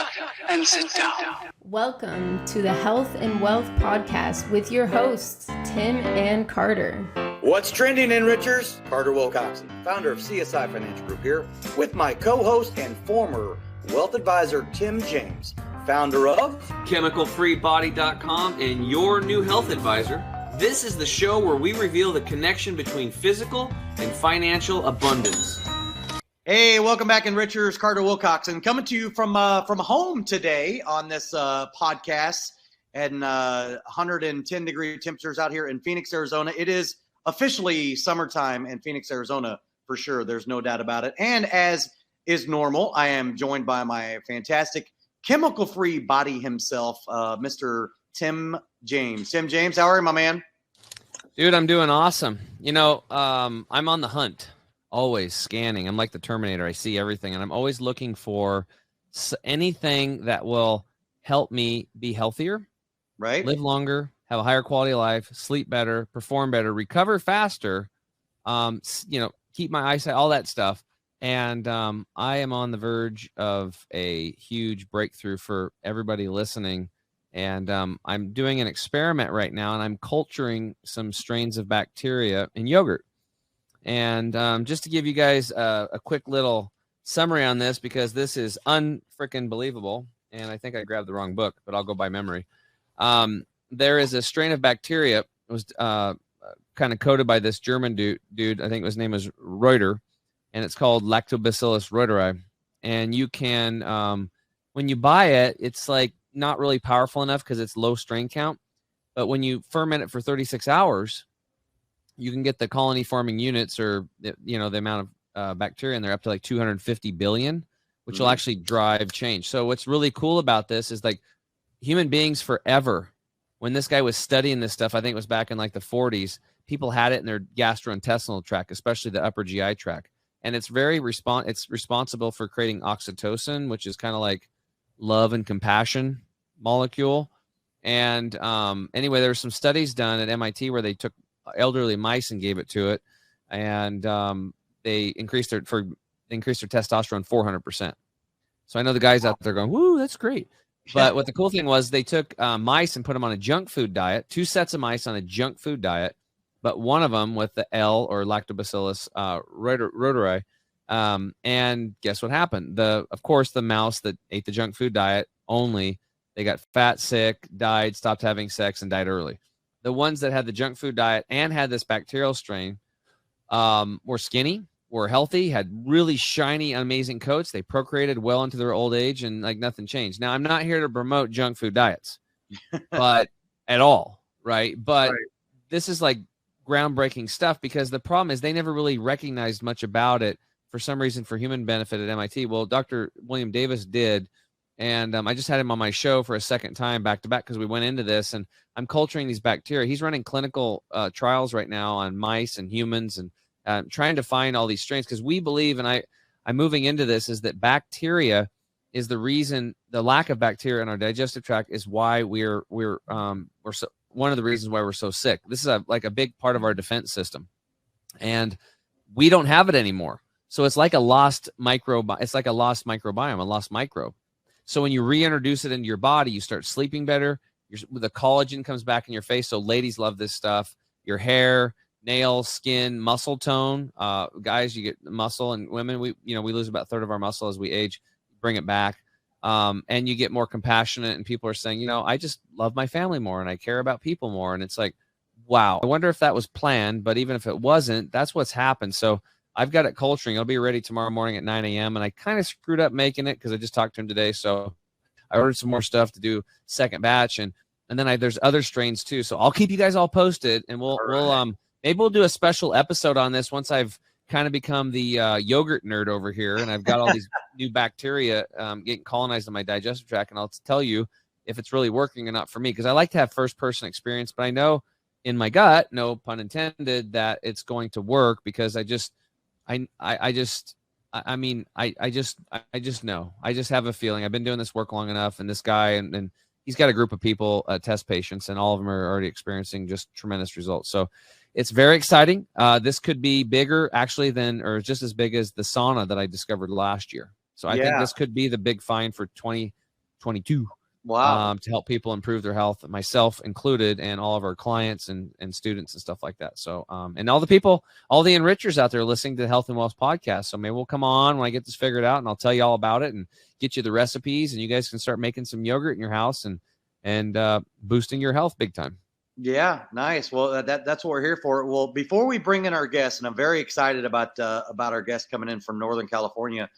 up and sit down. Welcome to the Health and Wealth Podcast with your hosts, Tim and Carter. What's trending, Enrichers? Carter Wilcoxon, founder of CSI Financial Group here, with my co-host and former wealth advisor, Tim James, founder of ChemicalFreeBody.com and your new health advisor. This is the show where we reveal the connection between physical and financial abundance. Hey, welcome back, Enrichers. Carter Wilcoxon coming to you from home today on this podcast, and 110 degree temperatures out here in Phoenix, Arizona. It is officially summertime in Phoenix, Arizona, for sure. There's no doubt about it. And as is normal, I am joined by my fantastic chemical-free body himself, Mr. Tim James. Tim James, how are you, my man? Dude, I'm doing awesome. You know, I'm on the hunt. Always scanning. I'm like the Terminator. I see everything, and I'm always looking for anything that will help me be healthier, right? Live longer, have a higher quality of life, sleep better, perform better, recover faster, keep my eyesight, all that stuff. And I am on the verge of a huge breakthrough for everybody listening. And I'm doing an experiment right now, and I'm culturing some strains of bacteria in yogurt. And just to give you guys a quick little summary on this, because this is unfrickin' believable, and I think I grabbed the wrong book, but I'll go by memory. There is a strain of bacteria. It was kind of coded by this German dude. I think his name is Reuter, and it's called Lactobacillus reuteri. And you can, when you buy it, it's like not really powerful enough because it's low strain count. But when you ferment it for 36 hours, you can get the colony forming units, or the amount of bacteria in there, up to like 250 billion, which will actually drive change. So what's really cool about this is, like, human beings forever, when this guy was studying this stuff, I think it was back in like the 40s, people had it in their gastrointestinal tract, especially the upper GI tract. And it's it's responsible for creating oxytocin, which is kind of like love and compassion molecule. And anyway, there were some studies done at MIT where they took elderly mice and gave it to it, and they increased their testosterone 400%. So I know the guys out there going, "Woo, that's great!" But what the cool thing was, they took mice and put them on a junk food diet. 2 sets of mice on a junk food diet, but one of them with the L, or Lactobacillus reuteri. And guess what happened? Of course, the mouse that ate the junk food diet only, they got fat, sick, died, stopped having sex, and died early. The ones that had the junk food diet and had this bacterial strain were skinny, were healthy, had really shiny, amazing coats. They procreated well into their old age, and like nothing changed. Now, I'm not here to promote junk food diets, but at all, right? But This is like groundbreaking stuff, because the problem is they never really recognized much about it for some reason for human benefit at MIT. Well, Dr. William Davis did. And I just had him on my show for a second time back to back, because we went into this, and I'm culturing these bacteria. He's running clinical trials right now on mice and humans, and trying to find all these strains, because we believe, and I'm moving into this, is that bacteria is the reason. The lack of bacteria in our digestive tract is why we're so, one of the reasons why we're so sick. This is like a big part of our defense system, and we don't have it anymore. So it's like a lost microbiome. It's like a lost microbiome, a lost microbe. So when you reintroduce it into your body, you start sleeping better. The collagen comes back in your face. So ladies love this stuff. Your hair, nails, skin, muscle tone. Guys, you get muscle, and women, we lose about a third of our muscle as we age. Bring it back, and you get more compassionate. And people are saying, I just love my family more, and I care about people more. And it's like, wow. I wonder if that was planned, but even if it wasn't, that's what's happened. So I've got it culturing. It'll be ready tomorrow morning at 9 a.m. And I kind of screwed up making it because I just talked to him today. So I ordered some more stuff to do second batch. And then there's other strains too. So I'll keep you guys all posted, and we'll maybe we'll do a special episode on this once I've kind of become the yogurt nerd over here. And I've got all these new bacteria getting colonized in my digestive tract. And I'll tell you if it's really working or not for me, because I like to have first person experience, but I know in my gut, no pun intended, that it's going to work, because I just know. I just have a feeling. I've been doing this work long enough, and this guy, and he's got a group of people, test patients, and all of them are already experiencing just tremendous results. So it's very exciting. This could be bigger actually or just as big as the sauna that I discovered last year. So I think this could be the big find for 2022. Wow. To help people improve their health, myself included, and all of our clients and students and stuff like that. So, and all the people, all the enrichers out there listening to the Health and Wealth podcast. So maybe we'll come on when I get this figured out, and I'll tell you all about it and get you the recipes, and you guys can start making some yogurt in your house and boosting your health big time. Yeah, nice. Well, that's what we're here for. Well, before we bring in our guests, and I'm very excited about our guest coming in from Northern California.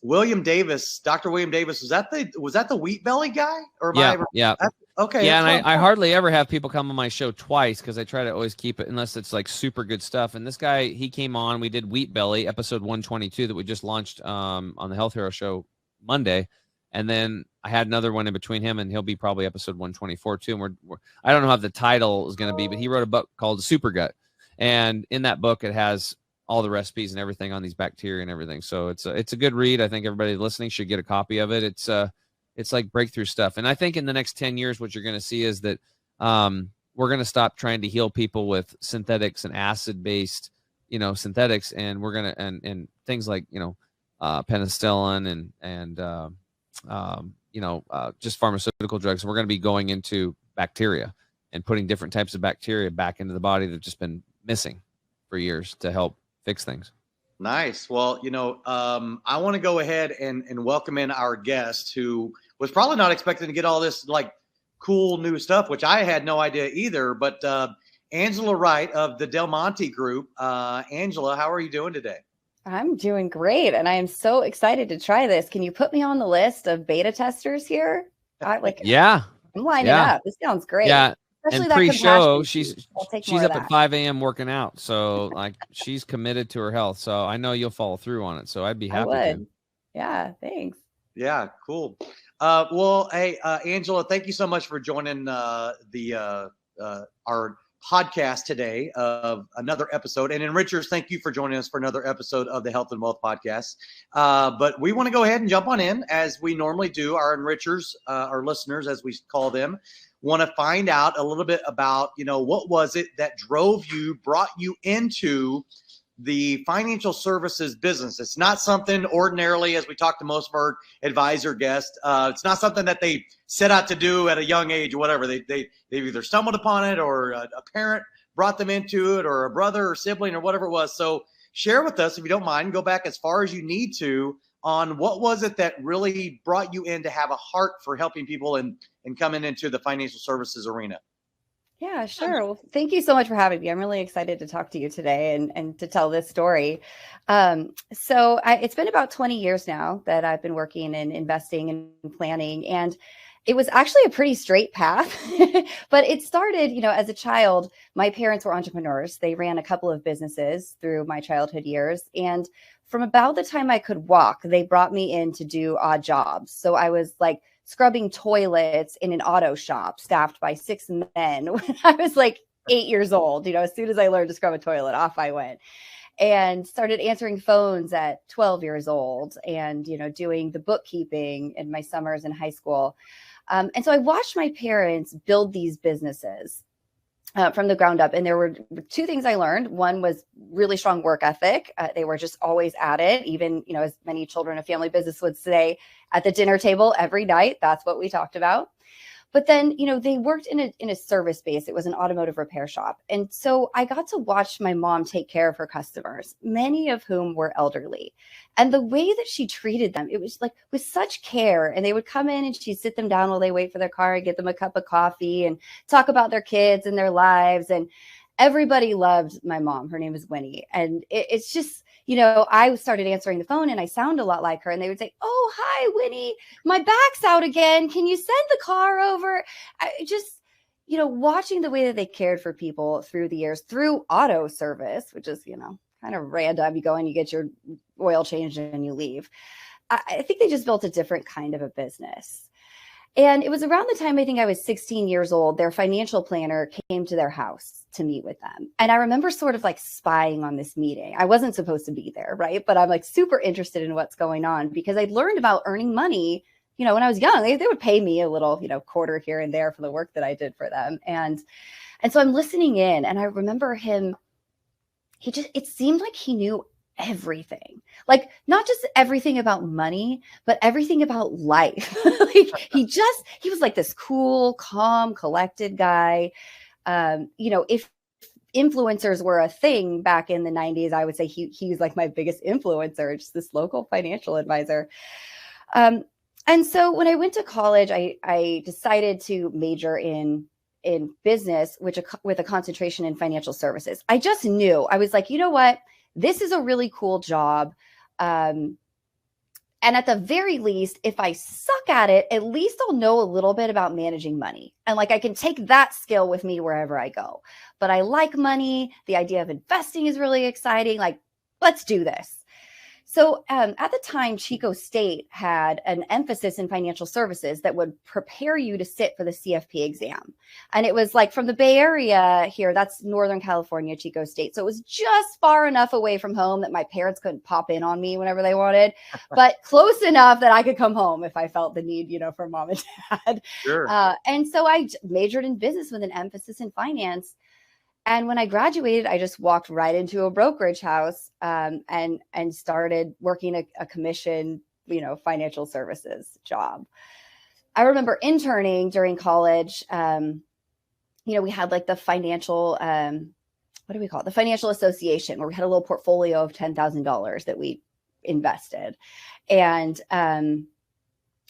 William Davis, Dr. William Davis, was that the Wheat Belly guy? Or yeah. Okay. Yeah, and I hardly ever have people come on my show twice because I try to always keep it unless it's like super good stuff. And this guy, he came on. We did Wheat Belly, episode 122 that we just launched on the Health Hero Show Monday, and then I had another one in between him, and he'll be probably episode 124 too. And I don't know how the title is going to be, but he wrote a book called Super Gut, and in that book it has all the recipes and everything on these bacteria and everything. So it's a good read. I think everybody listening should get a copy of it. It's like breakthrough stuff. And I think in the next 10 years, what you're going to see is that we're going to stop trying to heal people with synthetics and acid-based, synthetics. And we're going to, and things like, penicillin and just pharmaceutical drugs. We're going to be going into bacteria and putting different types of bacteria back into the body that have just been missing for years to help fix things. Nice. Well, I want to go ahead and welcome in our guest, who was probably not expecting to get all this like cool new stuff, which I had no idea either. But Angela Wright of the Monte Group. Angela, how are you doing today? I'm doing great, and I am so excited to try this. Can you put me on the list of beta testers here? Yeah, I'm lining up. This sounds great. Yeah. Especially and that pre-show, she's up at 5 a.m. working out. So like she's committed to her health. So I know you'll follow through on it. So I'd be happy to. Yeah, thanks. Yeah, cool. Well, hey, Angela, thank you so much for joining our podcast today of another episode. And Enrichers, thank you for joining us for another episode of the Health and Wealth podcast. But we want to go ahead and jump on in as we normally do. Our Enrichers, our listeners, as we call them, want to find out a little bit about, what was it that brought you into the financial services business. It's not something ordinarily, as we talk to most of our advisor guests, it's not something that they set out to do at a young age or whatever. They've either stumbled upon it, or a parent brought them into it, or a brother or sibling or whatever it was. So share with us, if you don't mind, go back as far as you need to on what was it that really brought you in to have a heart for helping people and coming into the financial services arena. Yeah, sure. Well, thank you so much for having me. I'm really excited to talk to you today and to tell this story. It's been about 20 years now that I've been working in investing and planning, and it was actually a pretty straight path, but it started, as a child. My parents were entrepreneurs. They ran a couple of businesses through my childhood years. And from about the time I could walk, they brought me in to do odd jobs. So I was like scrubbing toilets in an auto shop staffed by 6 men when I was like 8 years old. As soon as I learned to scrub a toilet, off I went. And started answering phones at 12 years old and, doing the bookkeeping in my summers in high school. And so I watched my parents build these businesses from the ground up. And there were 2 things I learned. One was really strong work ethic. They were just always at it, even, as many children of family business would say, at the dinner table every night. That's what we talked about. But then, they worked in a service base. It was an automotive repair shop. And so I got to watch my mom take care of her customers, many of whom were elderly. And the way that she treated them, it was like with such care. And they would come in and she'd sit them down while they wait for their car and get them a cup of coffee and talk about their kids and their lives. And everybody loved my mom. Her name is Winnie. And it's just, I started answering the phone and I sound a lot like her. And they would say, "Oh, hi, Winnie, my back's out again. Can you send the car over?" I just, watching the way that they cared for people through the years, through auto service, which is, kind of random. You go and you get your oil changed and you leave. I think they just built a different kind of a business. And it was around the time I think I was 16 years old, their financial planner came to their house to meet with them. And I remember sort of like spying on this meeting. I wasn't supposed to be there, right? But I'm like super interested in what's going on because I'd learned about earning money, when I was young. They would pay me a little, quarter here and there for the work that I did for them. And so I'm listening in, and I remember him, it seemed like he knew everything, like not just everything about money, but everything about life. Like he was like this cool, calm, collected guy. If influencers were a thing back in the 90s, I would say he was like my biggest influencer, just this local financial advisor. And so when I went to college, I decided to major in business, with a concentration in financial services. I just knew, I was like, you know what? This is a really cool job. And at the very least, if I suck at it, at least I'll know a little bit about managing money. And like, I can take that skill with me wherever I go. But I like money. The idea of investing is really exciting. Like, let's do this. So at the time, Chico State had an emphasis in financial services that would prepare you to sit for the CFP exam. And it was like from the Bay Area here, that's Northern California, Chico State. So it was just far enough away from home that my parents couldn't pop in on me whenever they wanted, but close enough that I could come home if I felt the need, for mom and dad. Sure. And so I majored in business with an emphasis in finance. And when I graduated, I just walked right into a brokerage house and started working a commission, financial services job. I remember interning during college. We had like the financial, what do we call it? The financial association, where we had a little portfolio of $10,000 that we invested. And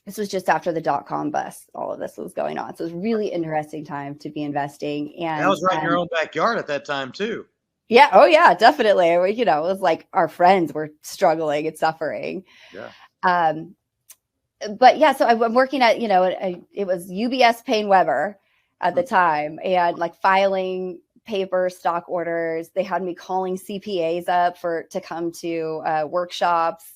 this was just after the dot-com bust. All of this was going on. So it was a really interesting time to be investing. And that was right in your own backyard at that time too. Yeah. Oh yeah, definitely. It was like our friends were struggling and suffering. Yeah. But yeah, so I'm working at, it was UBS Payne Weber at the time, and like filing paper stock orders. They had me calling CPAs up to come to workshops.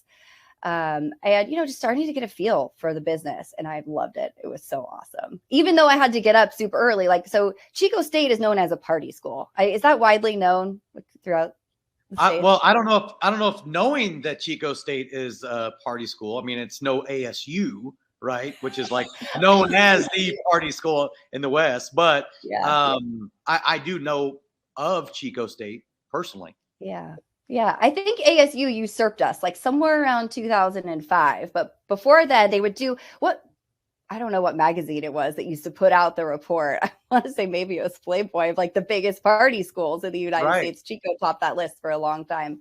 And, just starting to get a feel for the business, and I loved it. It was so awesome. Even though I had to get up super early, so Chico State is known as a party school. Is that widely known throughout the state? Well, I don't know if knowing that Chico State is a party school. I mean, it's no ASU, right? Which is like known as the party school in the West. But Yeah. I do know of Chico State personally. Yeah. Yeah, I think ASU usurped us like somewhere around 2005. But before that, they would do I don't know what magazine it was that used to put out the report. I want to say maybe it was Playboy, of like the biggest party schools in the United States. Chico topped that list for a long time.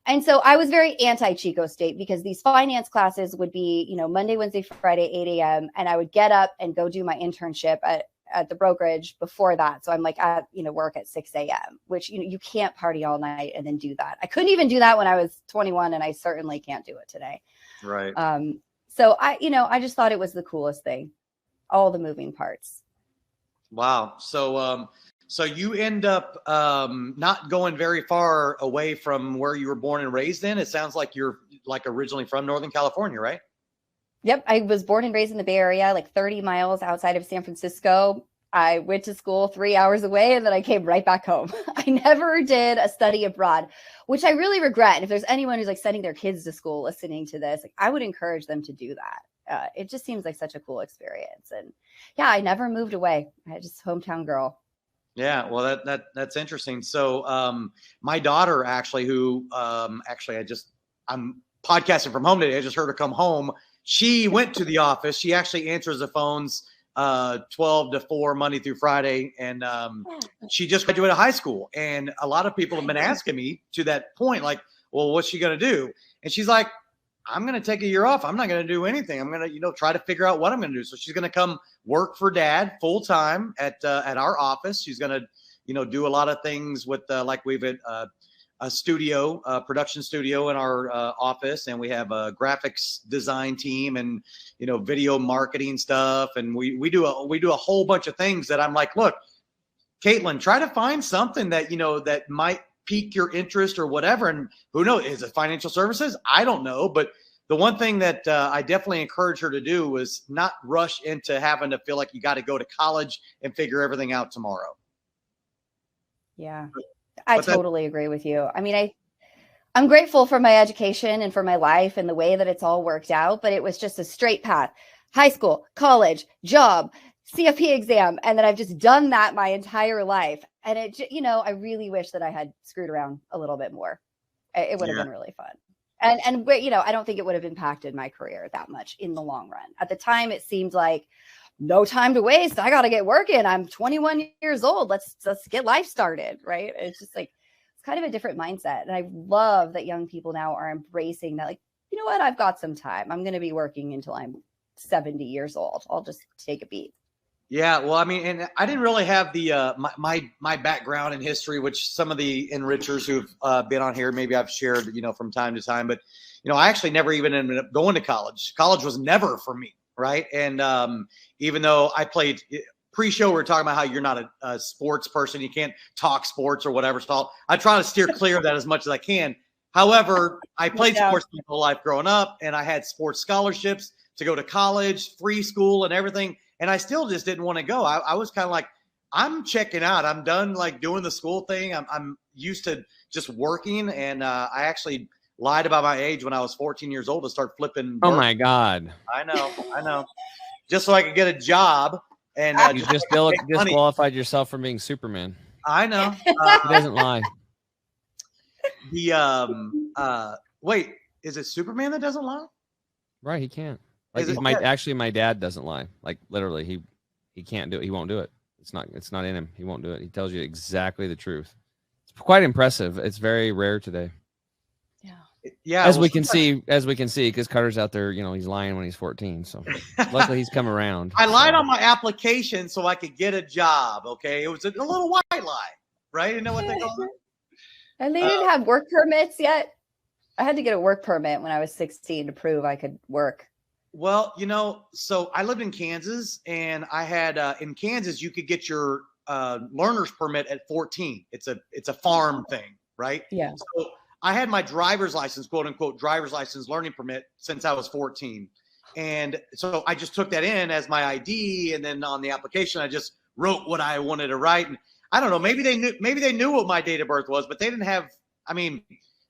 And so I was very anti-Chico State, because these finance classes would be, Monday, Wednesday, Friday, 8 a.m. And I would get up and go do my internship at the brokerage before that. So I'm like at, work at 6 a.m., which, you can't party all night and then do that. I couldn't even do that when I was 21, and I certainly can't do it today. Right. So I just thought it was the coolest thing, all the moving parts. Wow. So you end up not going very far away from where you were born and raised in. It sounds like you're like originally from Northern California, right? Yep. I was born and raised in the Bay Area, like 30 miles outside of San Francisco. I went to school 3 hours away, and then I came right back home. I never did a study abroad, which I really regret. And if there's anyone who's like sending their kids to school listening to this, I would encourage them to do that. It just seems like such a cool experience. And yeah, I never moved away. I just hometown girl. Yeah, well, that's interesting. So my daughter actually, I'm podcasting from home today. I just heard her come home. She went to the office. She actually answers the phones 12 to 4 Monday through Friday. And she just graduated high school. And a lot of people have been asking me to that point, like, well, what's she going to do? And she's like, I'm going to take a year off. I'm not going to do anything. I'm going to, try to figure out what I'm going to do. So she's going to come work for dad full time at our office. She's going to, do a lot of things with like we've a studio, production studio in our office, and we have a graphics design team and, video marketing stuff. And we do a whole bunch of things that I'm like, look, Caitlin, try to find something that, that might pique your interest or whatever. And who knows, is it financial services? I don't know. But the one thing that I definitely encourage her to do was not rush into having to feel like you got to go to college and figure everything out tomorrow. Yeah. I totally agree with you. I mean, I'm grateful for my education and for my life and the way that it's all worked out, but it was just a straight path: high school, college, job, CFP exam. And then I've just done that my entire life. And I really wish that I had screwed around a little bit more. It would have been really fun. And you know, I don't think it would have impacted my career that much in the long run. At the time, it seemed like no time to waste. I got to get working. I'm 21 years old. Let's get life started. Right. It's just like, it's kind of a different mindset. And I love that young people now are embracing that. Like, you know what? I've got some time. I'm going to be working until I'm 70 years old. I'll just take a beat. Yeah, well, I mean, and I didn't really have the my background in history, which some of the enrichers who've been on here, maybe I've shared, you know, from time to time. But, you know, I actually never even ended up going to college. College was never for me, right? And even though I played pre-show, we were talking about how you're not a sports person, you can't talk sports or whatever. So I try to steer clear of that as much as I can. However, I played sports my whole life growing up, and I had sports scholarships to go to college, free school, and everything. And I still just didn't want to go. I was kind of like, I'm checking out. I'm done like doing the school thing. I'm used to just working. And I actually lied about my age when I was 14 years old to start flipping. Oh my God. I know. Just so I could get a job. And you just disqualified yourself from being Superman. I know. He doesn't lie. Wait, is it Superman that doesn't lie? Right. He can't. Like actually, my dad doesn't lie. Like literally, he can't do it. He won't do it. It's not in him. He won't do it. He tells you exactly the truth. It's quite impressive. It's very rare today. Yeah. As we can see, because Carter's out there, you know, he's lying when he's 14. So luckily he's come around. I lied on my application so I could get a job. Okay. It was a little white lie, right? You know what they call it? And they didn't have work permits yet. I had to get a work permit when I was 16 to prove I could work. Well, you know, so I lived in Kansas, and I had in Kansas, you could get your learner's permit at 14. It's a farm thing, right? Yeah. So I had my driver's license, quote unquote, driver's license learning permit since I was 14. And so I just took that in as my ID. And then on the application, I just wrote what I wanted to write. And I don't know, maybe they knew what my date of birth was, but they didn't have, I mean,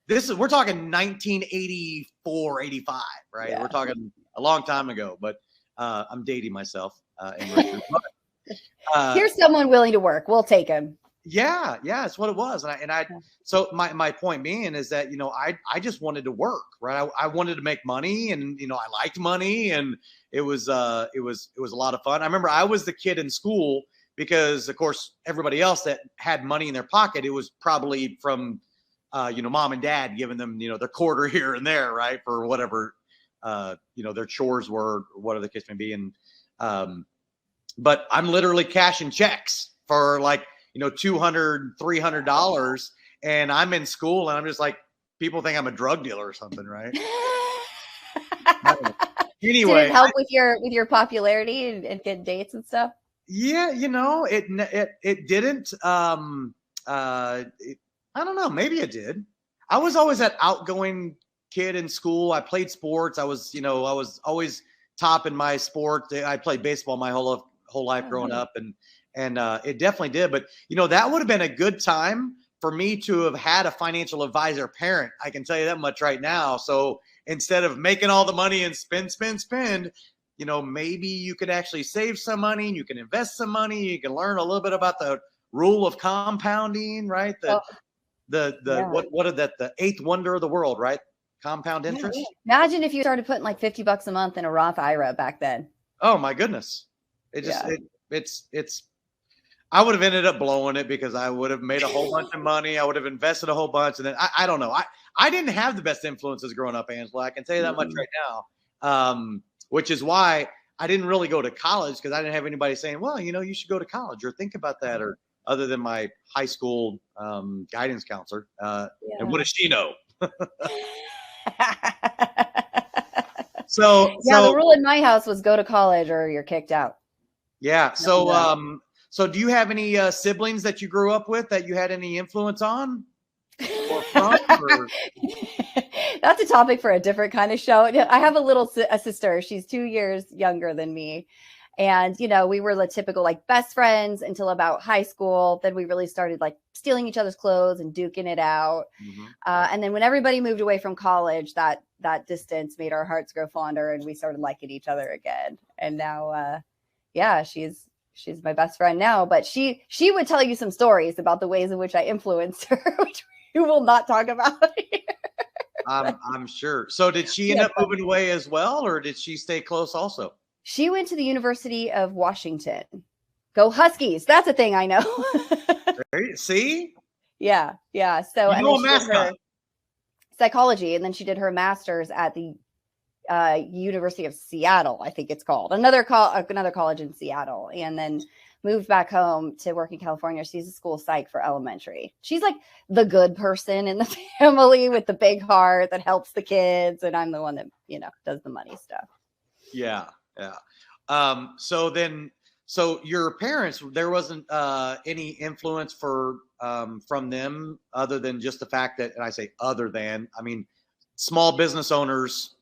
we're talking 1984, 85, right? Yeah. We're talking a long time ago, but I'm dating myself. Here's someone willing to work. We'll take him. Yeah, that's what it was. So my point being is that, you know, I just wanted to work, right? I wanted to make money, and, you know, I liked money, and it was a lot of fun. I remember I was the kid in school because, of course, everybody else that had money in their pocket, it was probably from, you know, mom and dad giving them, you know, their quarter here and there, right, for whatever, you know, their chores were, or whatever the case may be. And but I'm literally cashing checks for, like, you know, $200, $300, and I'm in school, and I'm just like, people think I'm a drug dealer or something, right? Anyway, did it help with your popularity and get dates and stuff? Yeah, you know, it didn't. I don't know. Maybe it did. I was always that outgoing kid in school. I played sports. I was always top in my sport. I played baseball my whole life growing up, and it definitely did. But, you know, that would have been a good time for me to have had a financial advisor parent. I can tell you that much right now. So instead of making all the money and spend, you know, maybe you could actually save some money, and you can invest some money. You can learn a little bit about the rule of compounding, right? The eighth wonder of the world, right? Compound interest. Imagine if you started putting like $50 a month in a Roth IRA back then. Oh my goodness. I would have ended up blowing it because I would have made a whole bunch of money. I would have invested a whole bunch. And then I don't know. I didn't have the best influences growing up, Angela. I can tell you that much right now. Which is why I didn't really go to college, because I didn't have anybody saying, well, you know, you should go to college or think about that, or other than my high school guidance counselor. And what does she know? So the rule in my house was go to college or you're kicked out. Yeah. So do you have any siblings that you grew up with that you had any influence on? Or from, or? That's a topic for a different kind of show. I have a sister. She's 2 years younger than me. And, you know, we were the typical like best friends until about high school. Then we really started like stealing each other's clothes and duking it out. Mm-hmm. And then when everybody moved away from college, that distance made our hearts grow fonder, and we started liking each other again. And now, she's my best friend now. But she would tell you some stories about the ways in which I influenced her, which we will not talk about here. I'm sure. So did she end up moving away as well, or did she stay close also? She went to the University of Washington. Go Huskies. That's a thing I know. See? Yeah. So you know a mascot. Psychology, and then she did her master's at the University of Seattle, I think it's called, another college in Seattle, and then moved back home to work in California. She's a school psych for elementary. She's like the good person in the family with the big heart that helps the kids, and I'm the one that does the money stuff. Yeah. So your parents, there wasn't any influence from them other than just the fact that, and I say other than, I mean, small business owners,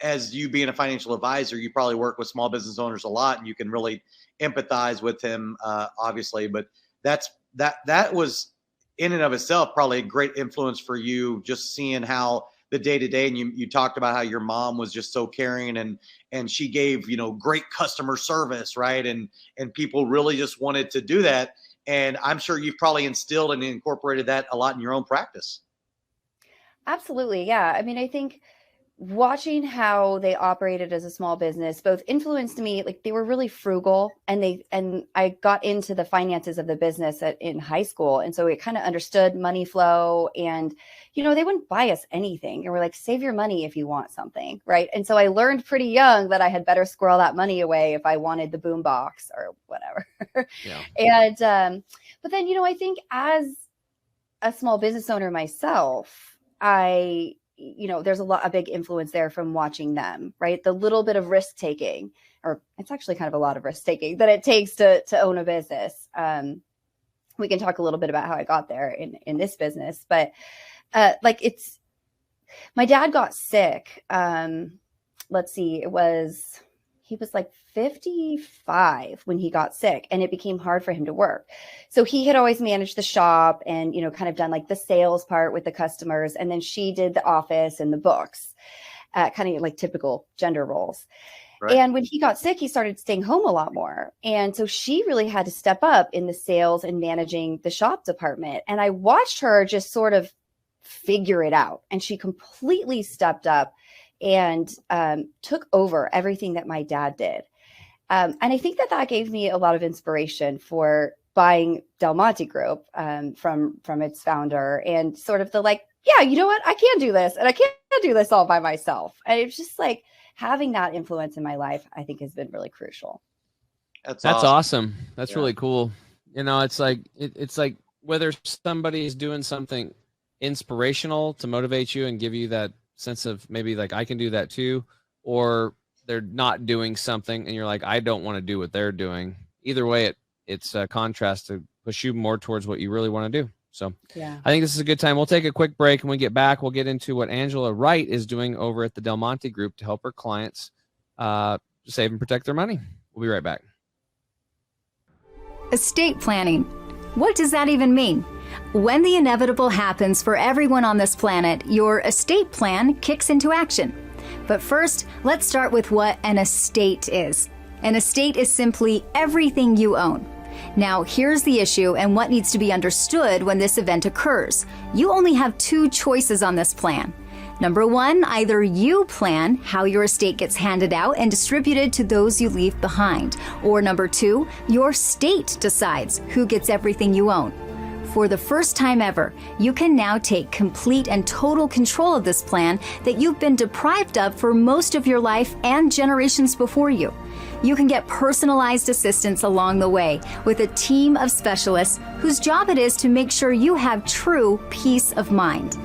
as you being a financial advisor, you probably work with small business owners a lot, and you can really empathize with them, obviously. But that was in and of itself probably a great influence for you, just seeing how the day-to-day, and you talked about how your mom was just so caring, and she gave great customer service, right? And people really just wanted to do that. And I'm sure you've probably instilled and incorporated that a lot in your own practice. Absolutely. Yeah. I mean, I think watching how they operated as a small business both influenced me. Like, they were really frugal, and I got into the finances of the business in high school. And so it kind of understood money flow, and, they wouldn't buy us anything. And we're like, save your money if you want something. Right. And so I learned pretty young that I had better squirrel that money away if I wanted the boom box or whatever. Yeah. And, but then, I think as a small business owner myself, there's a big influence there from watching them, right? The little bit of risk taking, or it's actually kind of a lot of risk taking that it takes to own a business. We can talk a little bit about how I got there in this business, but my dad got sick. Let's see, he was like 55 when he got sick, and it became hard for him to work. So he had always managed the shop and, kind of done like the sales part with the customers. And then she did the office and the books, kind of like typical gender roles. Right. And when he got sick, he started staying home a lot more. And so she really had to step up in the sales and managing the shop department. And I watched her just sort of figure it out. And she completely stepped up and took over everything that my dad did. And I think that gave me a lot of inspiration for buying Monte Group from its founder, and sort of you know what, I can do this, and I can't do this all by myself. And it's just like having that influence in my life, I think, has been really crucial. That's awesome. That's really cool. It's like whether somebody is doing something inspirational to motivate you and give you that sense of maybe like I can do that too, or they're not doing something and you're like, I don't want to do what they're doing. Either way, it's a contrast to push you more towards what you really want to do. So yeah, I think this is a good time. We'll take a quick break, and when we get back, we'll get into what Angela Wright is doing over at the Monte Group to help her clients save and protect their money. We'll be right back. Estate planning. What does that even mean? When the inevitable happens for everyone on this planet, your estate plan kicks into action. But first, let's start with what an estate is. An estate is simply everything you own. Now, here's the issue and what needs to be understood when this event occurs. You only have two choices on this plan. Number one, either you plan how your estate gets handed out and distributed to those you leave behind. Or number two, your state decides who gets everything you own. For the first time ever, you can now take complete and total control of this plan that you've been deprived of for most of your life and generations before you. You can get personalized assistance along the way with a team of specialists whose job it is to make sure you have true peace of mind.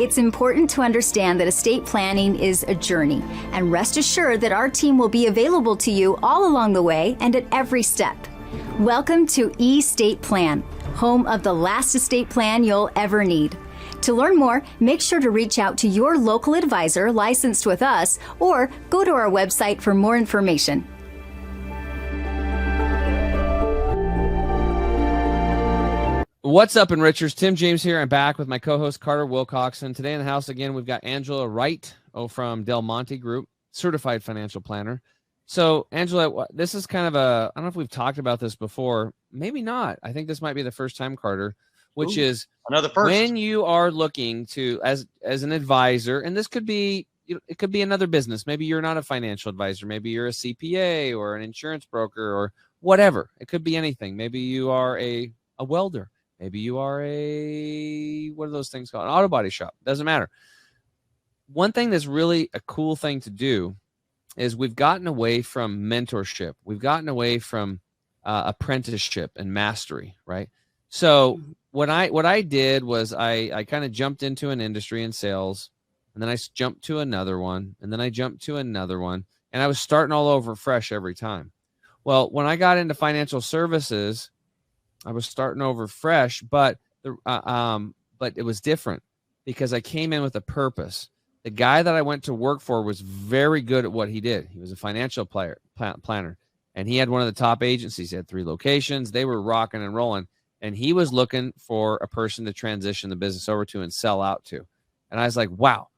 It's important to understand that estate planning is a journey, and rest assured that our team will be available to you all along the way and at every step. Welcome to eState Plan, home of the last estate plan you'll ever need. To learn more, make sure to reach out to your local advisor licensed with us, or go to our website for more information. What's up, Enrichers? Tim James here. I'm back with my co-host Carter Wilcoxon. Today in the house again, we've got Angela Wright from Monte Group, certified financial planner. So, Angela, this is kind of I don't know if we've talked about this before. Maybe not. I think this might be the first time, Carter. which Ooh, is another first. when you are looking to, as an advisor, and this could be, it could be another business. Maybe you're not a financial advisor. Maybe you're a CPA or an insurance broker or whatever. It could be anything. Maybe you are a welder. Maybe you are what are those things called? An auto body shop. Doesn't matter. One thing that's really a cool thing to do is we've gotten away from mentorship. We've gotten away from apprenticeship and mastery, right? So what I did was I kind of jumped into an industry in sales, and then I jumped to another one, and then I jumped to another one, and I was starting all over fresh every time. Well, when I got into financial services, I was starting over fresh, but it was different because I came in with a purpose. The guy that I went to work for was very good at what he did. He was a financial planner, and he had one of the top agencies. He had 3 locations. They were rocking and rolling, and he was looking for a person to transition the business over to and sell out to. And I was like, wow,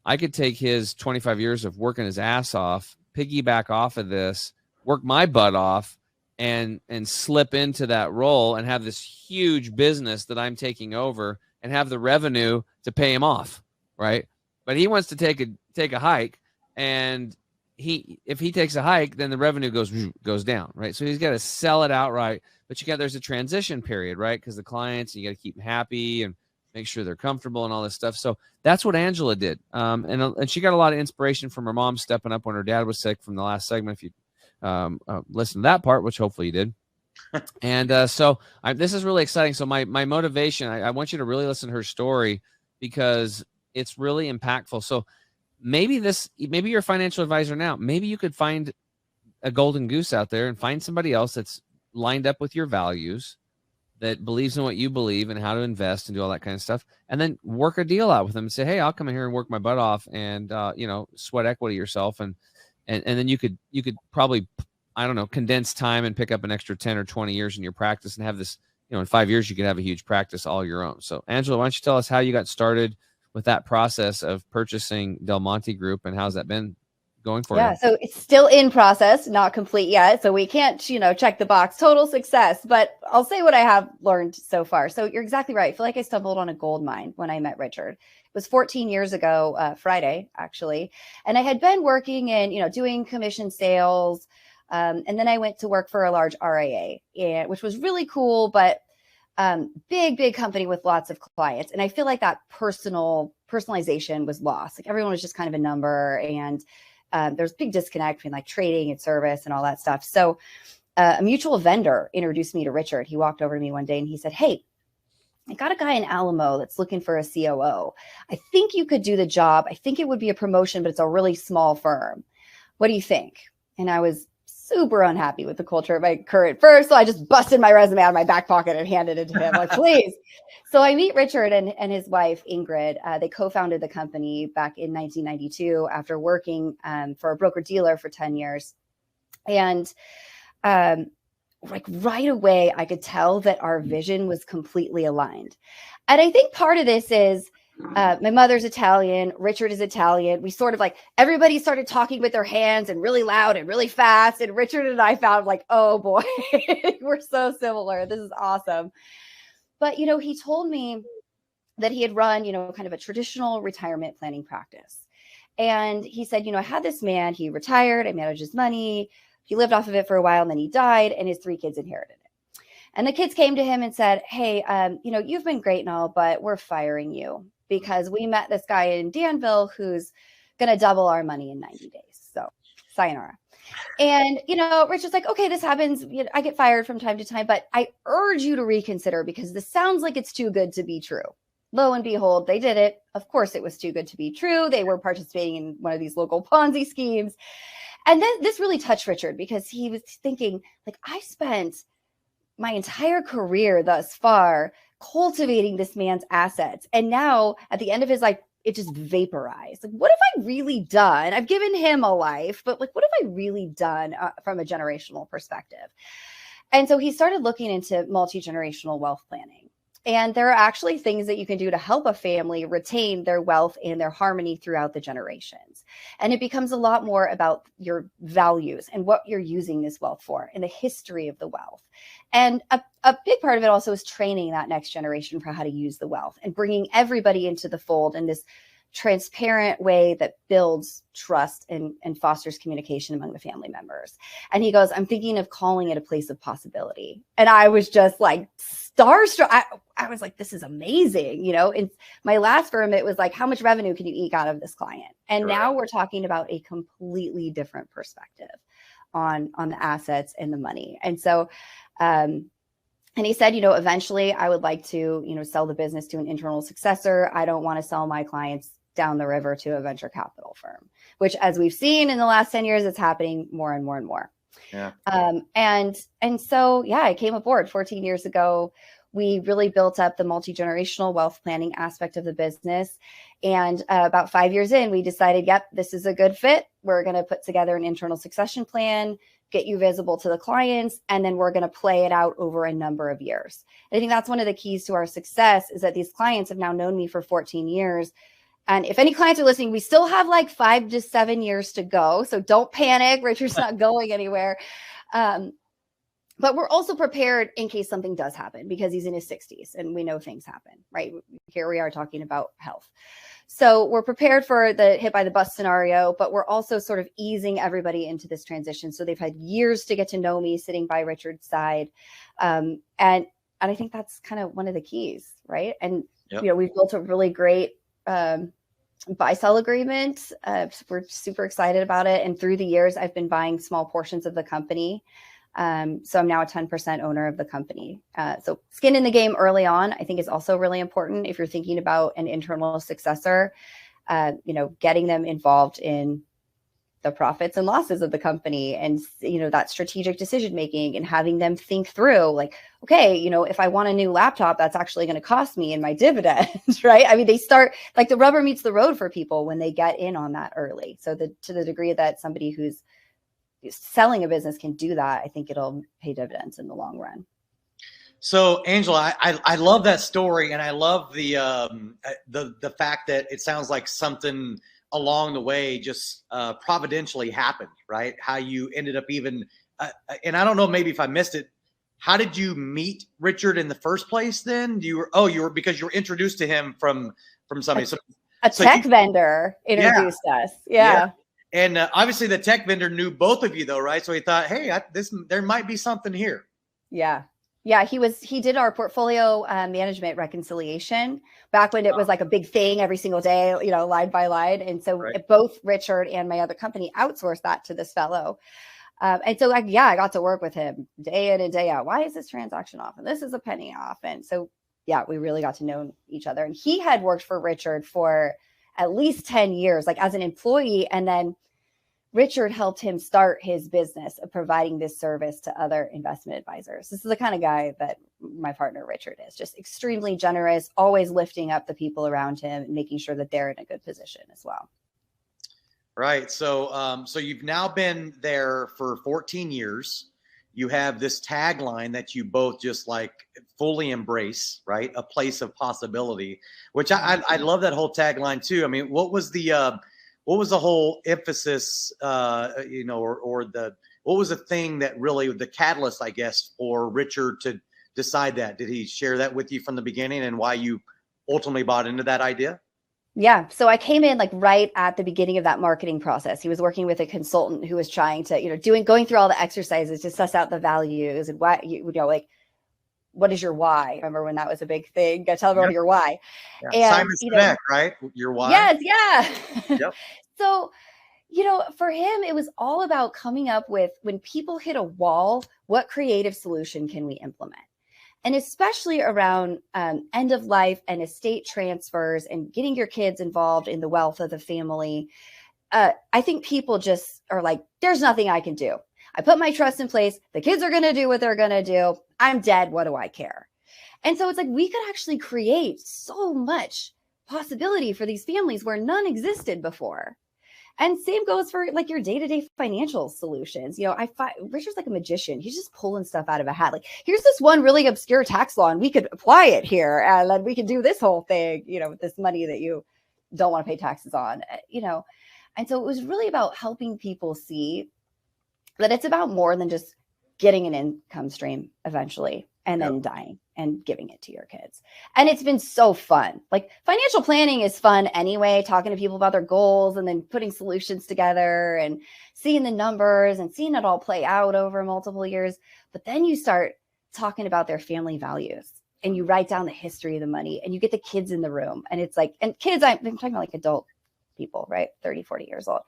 I could take his 25 years of working his ass off, piggyback off of this, work my butt off, and slip into that role and have this huge business that I'm taking over and have the revenue to pay him off, right? But he wants to take a hike, and if he takes a hike, then the revenue goes down, right? So he's got to sell it outright. But there's a transition period, right? Because the clients, you got to keep them happy and make sure they're comfortable and all this stuff. So that's what Angela did, and she got a lot of inspiration from her mom stepping up when her dad was sick from the last segment. If you listen to that part, which hopefully you did. And so this is really exciting. So my motivation, I want you to really listen to her story because it's really impactful. So maybe you're a financial advisor now. Maybe you could find a golden goose out there and find somebody else that's lined up with your values, that believes in what you believe and how to invest and do all that kind of stuff. And then work a deal out with them and say, hey, I'll come in here and work my butt off and, sweat equity yourself. And then you could probably, I don't know, condense time and pick up an extra 10 or 20 years in your practice and have this, in 5 years, you could have a huge practice all your own. So Angela, why don't you tell us how you got started with that process of purchasing Del Monte Group, and how's that been going for you? Yeah, so it's still in process, not complete yet. So we can't, check the box, total success, but I'll say what I have learned so far. So you're exactly right. I feel like I stumbled on a gold mine when I met Richard. It was 14 years ago, Friday, actually. And I had been working in, doing commission sales. And then I went to work for a large RIA, which was really cool, but big company with lots of clients. And I feel like that personalization was lost. Like everyone was just kind of a number, and there's a big disconnect between like trading and service and all that stuff. So a mutual vendor introduced me to Richard. He walked over to me one day and he said, hey, I got a guy in Alamo that's looking for a COO. I think you could do the job. I think it would be a promotion, but it's a really small firm. What do you think? And I was super unhappy with the culture of my current firm. So I just busted my resume out of my back pocket and handed it to him. Like, please. So I meet Richard and his wife, Ingrid. They co-founded the company back in 1992 after working for a broker dealer for 10 years. And right away, I could tell that our vision was completely aligned. And I think part of this is my mother's Italian, Richard is Italian. We sort of everybody started talking with their hands and really loud and really fast. And Richard and I found oh boy, we're so similar. This is awesome. But, he told me that he had run, kind of a traditional retirement planning practice. And he said, I had this man, he retired, I managed his money. He lived off of it for a while and then he died and his 3 kids inherited it. And the kids came to him and said, hey, you've been great and all, but we're firing you because we met this guy in Danville who's going to double our money in 90 days. So sayonara. And, Richard's like, okay, this happens. I get fired from time to time, but I urge you to reconsider because this sounds like it's too good to be true. Lo and behold, they did it. Of course, it was too good to be true. They were participating in one of these local Ponzi schemes. And then this really touched Richard because he was thinking, I spent my entire career thus far cultivating this man's assets. And now at the end of his life, it just vaporized. What have I really done? I've given him a life, but what have I really done from a generational perspective? And so he started looking into multi-generational wealth planning. And there are actually things that you can do to help a family retain their wealth and their harmony throughout the generations. And it becomes a lot more about your values and what you're using this wealth for and the history of the wealth. And a big part of it also is training that next generation for how to use the wealth and bringing everybody into the fold in this transparent way that builds trust and fosters communication among the family members. And he goes, I'm thinking of calling it a place of possibility. And I was just like starstruck. I was like, this is amazing. You know, in my last firm, it was like, how much revenue can you eke out of this client? And now we're talking about a completely different perspective on the assets and the money. And so, and he said, you know, eventually I would like to, you know, sell the business to an internal successor. I don't want to sell my clients down the river to a venture capital firm, which, as we've seen in the last 10 years, it's happening more and more and more. Yeah. And so, yeah, I came aboard 14 years ago. We really built up the multi-generational wealth planning aspect of the business. And about 5 years in, we decided, yep, this is a good fit. We're going to put together an internal succession plan, get you visible to the clients, and then we're going to play it out over a number of years. I think that's one of the keys to our success is that these clients have now known me for 14 years. And if any clients are listening, we still have like 5 to 7 years to go. So don't panic. Richard's not going anywhere. But we're also prepared in case something does happen because he's in his 60s and we know things happen, right? Here we are talking about health. So we're prepared for the hit by the bus scenario, but we're also sort of easing everybody into this transition. So they've had years to get to know me sitting by Richard's side. And I think that's kind of one of the keys, right? And, you know, we've built a really great buy-sell agreement. We're super excited about it. And through the years, I've been buying small portions of the company. So I'm now a 10% owner of the company. So skin in the game early on, I think is also really important. If you're thinking about an internal successor, you know, getting them involved in the profits and losses of the company and, you know, that strategic decision-making and having them think through like, okay, you know, if I want a new laptop, that's actually going to cost me in my dividends, right? I mean, they start like the rubber meets the road for people when they get in on that early. So to the degree that somebody who's selling a business can do that, I think it'll pay dividends in the long run. So Angela, I love that story. And I love the fact that it sounds like something along the way just providentially happened, right? How you ended up even, and I don't know, maybe if I missed it, how did you meet Richard in the first place then? You were because you were introduced to him from somebody. A tech vendor introduced us. Yeah. And obviously the tech vendor knew both of you though, right? So he thought, hey, there might be something here. Yeah. Yeah, he did our portfolio management reconciliation back when it was like a big thing every single day, you know, line by line. And so both Richard and my other company outsourced that to this fellow. And so I got to work with him day in and day out. Why is this transaction off? And this is a penny off. And so, yeah, we really got to know each other. And he had worked for Richard for at least 10 years, like as an employee. And then Richard helped him start his business of providing this service to other investment advisors. This is the kind of guy that my partner Richard is, just extremely generous, always lifting up the people around him and making sure that they're in a good position as well. Right. So, so you've now been there for 14 years. You have this tagline that you both just like fully embrace, right? A place of possibility, which I love that whole tagline too. I mean, what was the whole emphasis, you know, what was the thing that really the catalyst, I guess, for Richard to decide that? Did he share that with you from the beginning and why you ultimately bought into that idea? Yeah. So I came in like right at the beginning of that marketing process. He was working with a consultant who was trying to, you know, going through all the exercises to suss out the values and why, you know, like, what is your why? Remember when that was a big thing? Tell everyone your why. Yeah. And, Simon Sinek, right? Your why. Yes. Yeah. Yep. So, you know, for him, it was all about coming up with, when people hit a wall, what creative solution can we implement? And especially around end of life and estate transfers and getting your kids involved in the wealth of the family. I think people just are like, there's nothing I can do. I put my trust in place. The kids are going to do what they're going to do. I'm dead. What do I care? And so it's like, we could actually create so much possibility for these families where none existed before. And same goes for like your day-to-day financial solutions. You know, I find Richard's like a magician. He's just pulling stuff out of a hat. Like, here's this one really obscure tax law, and we could apply it here, and then we could do this whole thing, you know, with this money that you don't want to pay taxes on, you know. And so it was really about helping people see that it's about more than just getting an income stream eventually and then dying and giving it to your kids. And it's been so fun. Like, financial planning is fun anyway, talking to people about their goals and then putting solutions together and seeing the numbers and seeing it all play out over multiple years. But then you start talking about their family values and you write down the history of the money and you get the kids in the room. And it's like, and kids, I'm talking about like adult people, right? 30, 40 years old.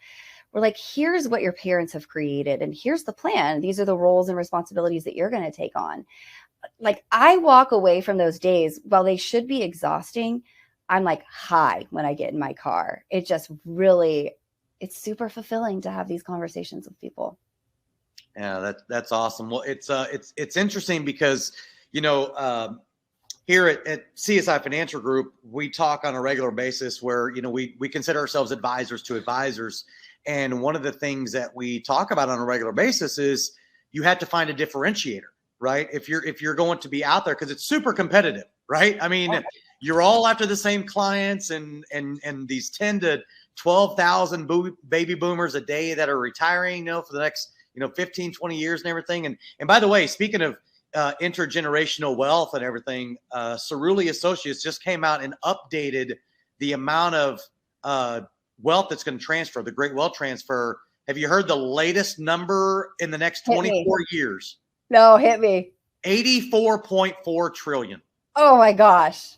We're like, here's what your parents have created and here's the plan. These are the roles and responsibilities that you're going to take on. Like, I walk away from those days, while they should be exhausting, I'm like high when I get in my car. It just really, it's super fulfilling to have these conversations with people. Yeah, that's awesome. Well, it's interesting because, you know, here at CSI Financial Group, we talk on a regular basis where, you know, we consider ourselves advisors to advisors. And one of the things that we talk about on a regular basis is you have to find a differentiator, right? If you're going to be out there, because it's super competitive, right? I mean, you're all after the same clients and these 10 to 12,000 baby boomers a day that are retiring, you know, for the next, you know, 15, 20 years and everything. And by the way, speaking of intergenerational wealth and everything, Cerulli Associates just came out and updated the amount of wealth that's going to transfer, the great wealth transfer. Have you heard the latest number in the next 24 years? No, hit me. 84.4 trillion. Oh my gosh.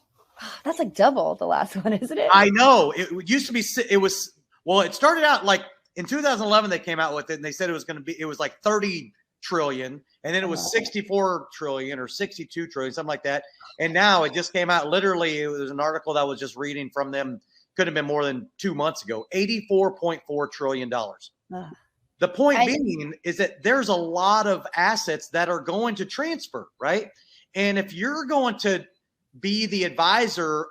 That's like double the last one, isn't it? I know. It used to be, it started out like in 2011, they came out with it and they said it was like 30 trillion. And then it was 64 trillion or 62 trillion, something like that. And now it just came out, literally, it was an article that I was just reading from them. Could have been more than 2 months ago, $84.4 trillion. The point being is that there's a lot of assets that are going to transfer, right? And if you're going to be the advisor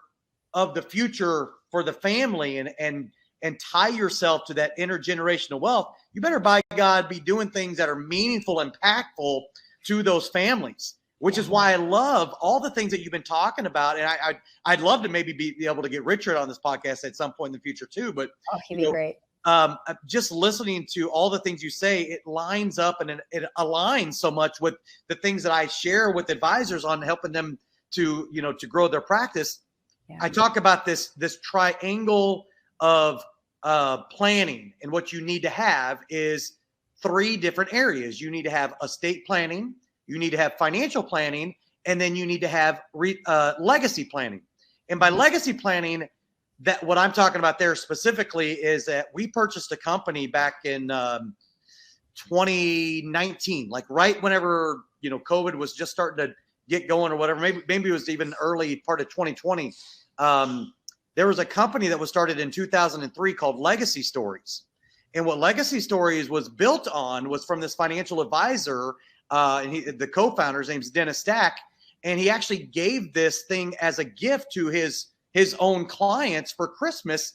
of the future for the family and tie yourself to that intergenerational wealth, you better, by God, be doing things that are meaningful, impactful to those families, which is why I love all the things that you've been talking about. And I'd love to maybe be able to get Richard on this podcast at some point in the future too. But he'd be great. Just listening to all the things you say, it lines up and it aligns so much with the things that I share with advisors on helping them to, you know, to grow their practice. Yeah. I talk about this triangle of planning, and what you need to have is 3 different areas. You need to have estate planning, you need to have financial planning, and then you need to have legacy planning. And by legacy planning, that what I'm talking about there specifically is that we purchased a company back in 2019, like right whenever, you know, COVID was just starting to get going or whatever. Maybe it was even early part of 2020. There was a company that was started in 2003 called Legacy Stories. And what Legacy Stories was built on was from this financial advisor, and the co-founder, his name's Dennis Stack, and he actually gave this thing as a gift to his own clients for Christmas,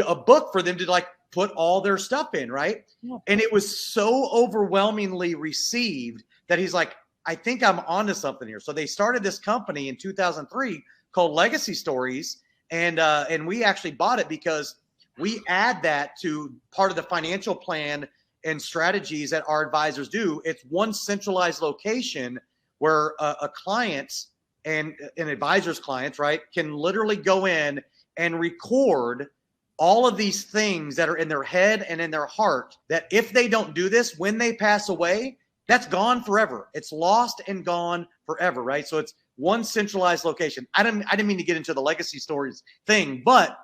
a book for them to like put all their stuff in, right? Yeah. And it was so overwhelmingly received that he's like, I think I'm onto something here. So they started this company in 2003 called Legacy Stories, and we actually bought it because we add that to part of the financial plan and strategies that our advisors do. It's one centralized location where a client and an advisor's clients, right, can literally go in and record all of these things that are in their head and in their heart, that if they don't do this, when they pass away, that's gone forever. It's lost and gone forever, right? So it's one centralized location. I didn't mean to get into the Legacy Stories thing, but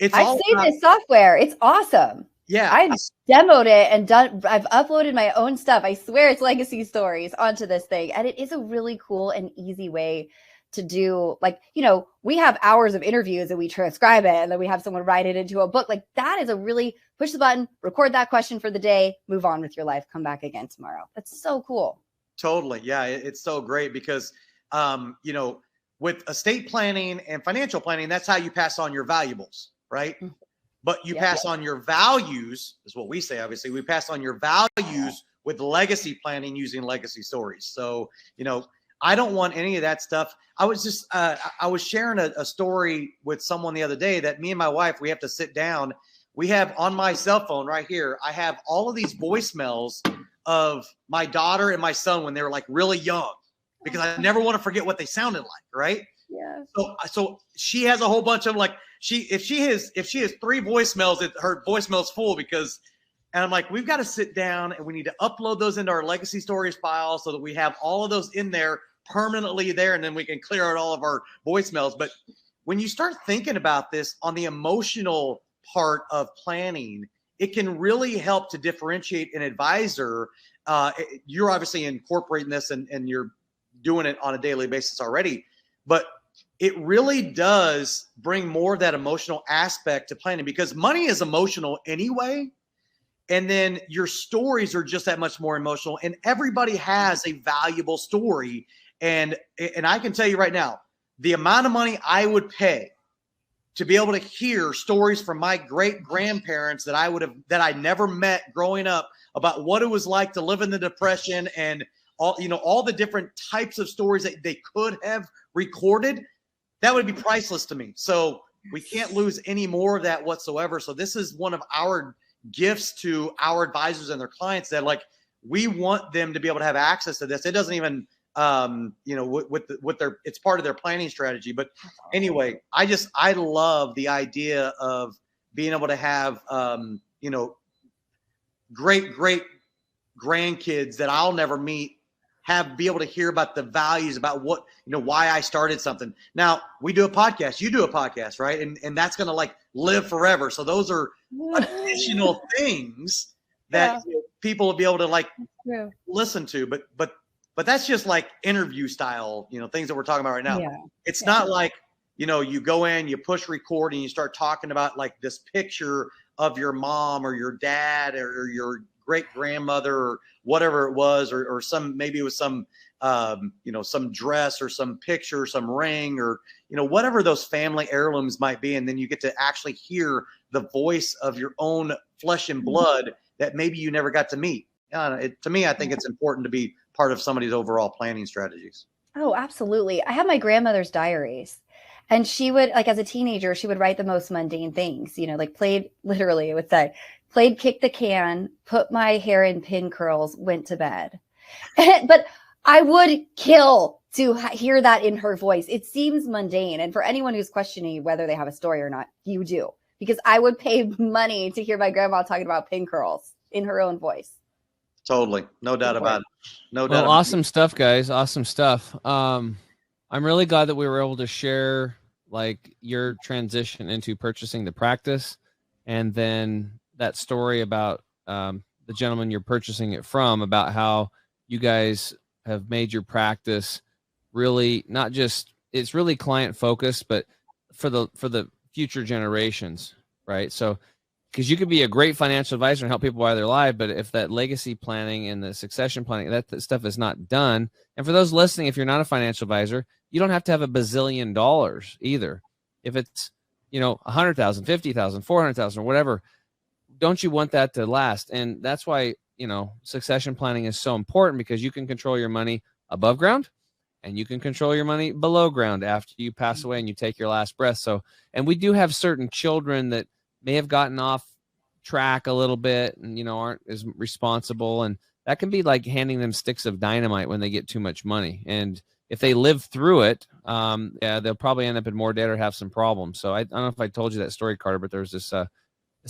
I've seen this software. It's awesome. Yeah. I demoed it and I've uploaded my own stuff. I swear it's Legacy Stories onto this thing. And it is a really cool and easy way to do, like, you know, we have hours of interviews and we transcribe it and then we have someone write it into a book. Like, that is a really push the button, record that question for the day, move on with your life, come back again tomorrow. That's so cool. Totally. Yeah. It's so great because, you know, with estate planning and financial planning, that's how you pass on your valuables, right? Mm-hmm. but you pass on your values, is what we say. Obviously, we pass on your values with legacy planning using legacy stories. So, I don't want any of that stuff. I was just, I was sharing a story with someone the other day that me and my wife, we have to sit down. We have on my cell phone right here, I have all of these voicemails of my daughter and my son when they were like really young, because I never want to forget what they sounded like. Right. Yeah. So she has a whole bunch of if she has 3 voicemails, her voicemail's full and I'm like, we've got to sit down and we need to upload those into our legacy stories file so that we have all of those in there permanently there. And then we can clear out all of our voicemails. But when you start thinking about this on the emotional part of planning, it can really help to differentiate an advisor. You're obviously incorporating this and you're doing it on a daily basis already, but it really does bring more of that emotional aspect to planning, because money is emotional anyway. And then your stories are just that much more emotional, and everybody has a valuable story. And I can tell you right now, the amount of money I would pay to be able to hear stories from my great grandparents that I never met growing up about what it was like to live in the Depression and all the different types of stories that they could have recorded, that would be priceless to me. So we can't lose any more of that whatsoever. So this is one of our gifts to our advisors and their clients, that we want them to be able to have access to this. It doesn't even, it's part of their planning strategy. But anyway, I love the idea of being able to have, great grandkids that I'll never meet, be able to hear about the values, about what, why I started something. Now we do a podcast, you do a podcast, right? And that's going to live forever. So those are additional things that people will be able to listen to, but that's just interview style, things that we're talking about right now. Yeah. It's not you go in, you push record and you start talking about this picture of your mom or your dad or your great grandmother or whatever it was, or maybe it was some dress or some picture, some ring, or, whatever those family heirlooms might be. And then you get to actually hear the voice of your own flesh and blood that maybe you never got to meet. To me, I think it's important to be part of somebody's overall planning strategies. Oh, absolutely. I have my grandmother's diaries, and she would, as a teenager, she would write the most mundane things, played, literally, it would say, played kick the can, put my hair in pin curls, went to bed. But I would kill to hear that in her voice. It seems mundane. And for anyone who's questioning whether they have a story or not, you do. Because I would pay money to hear my grandma talking about pin curls in her own voice. Totally. No doubt about it. No doubt. Well, awesome stuff, guys. Awesome stuff. I'm really glad that we were able to share your transition into purchasing the practice, and then that story about the gentleman you're purchasing it from, about how you guys have made your practice really not just, it's really client focused, but for the future generations, right? So, because you could be a great financial advisor and help people while they're alive, but if that legacy planning and the succession planning, that stuff is not done. And for those listening, if you're not a financial advisor, you don't have to have $1 billion either. If it's, $100,000, $50,000, $400,000, or whatever, don't you want that to last? And that's why, succession planning is so important, because you can control your money above ground and you can control your money below ground after you pass away and you take your last breath. So, and we do have certain children that may have gotten off track a little bit and, aren't as responsible. And that can be like handing them sticks of dynamite when they get too much money. And if they live through it, they'll probably end up in more debt or have some problems. So I don't know if I told you that story, Carter, but there was this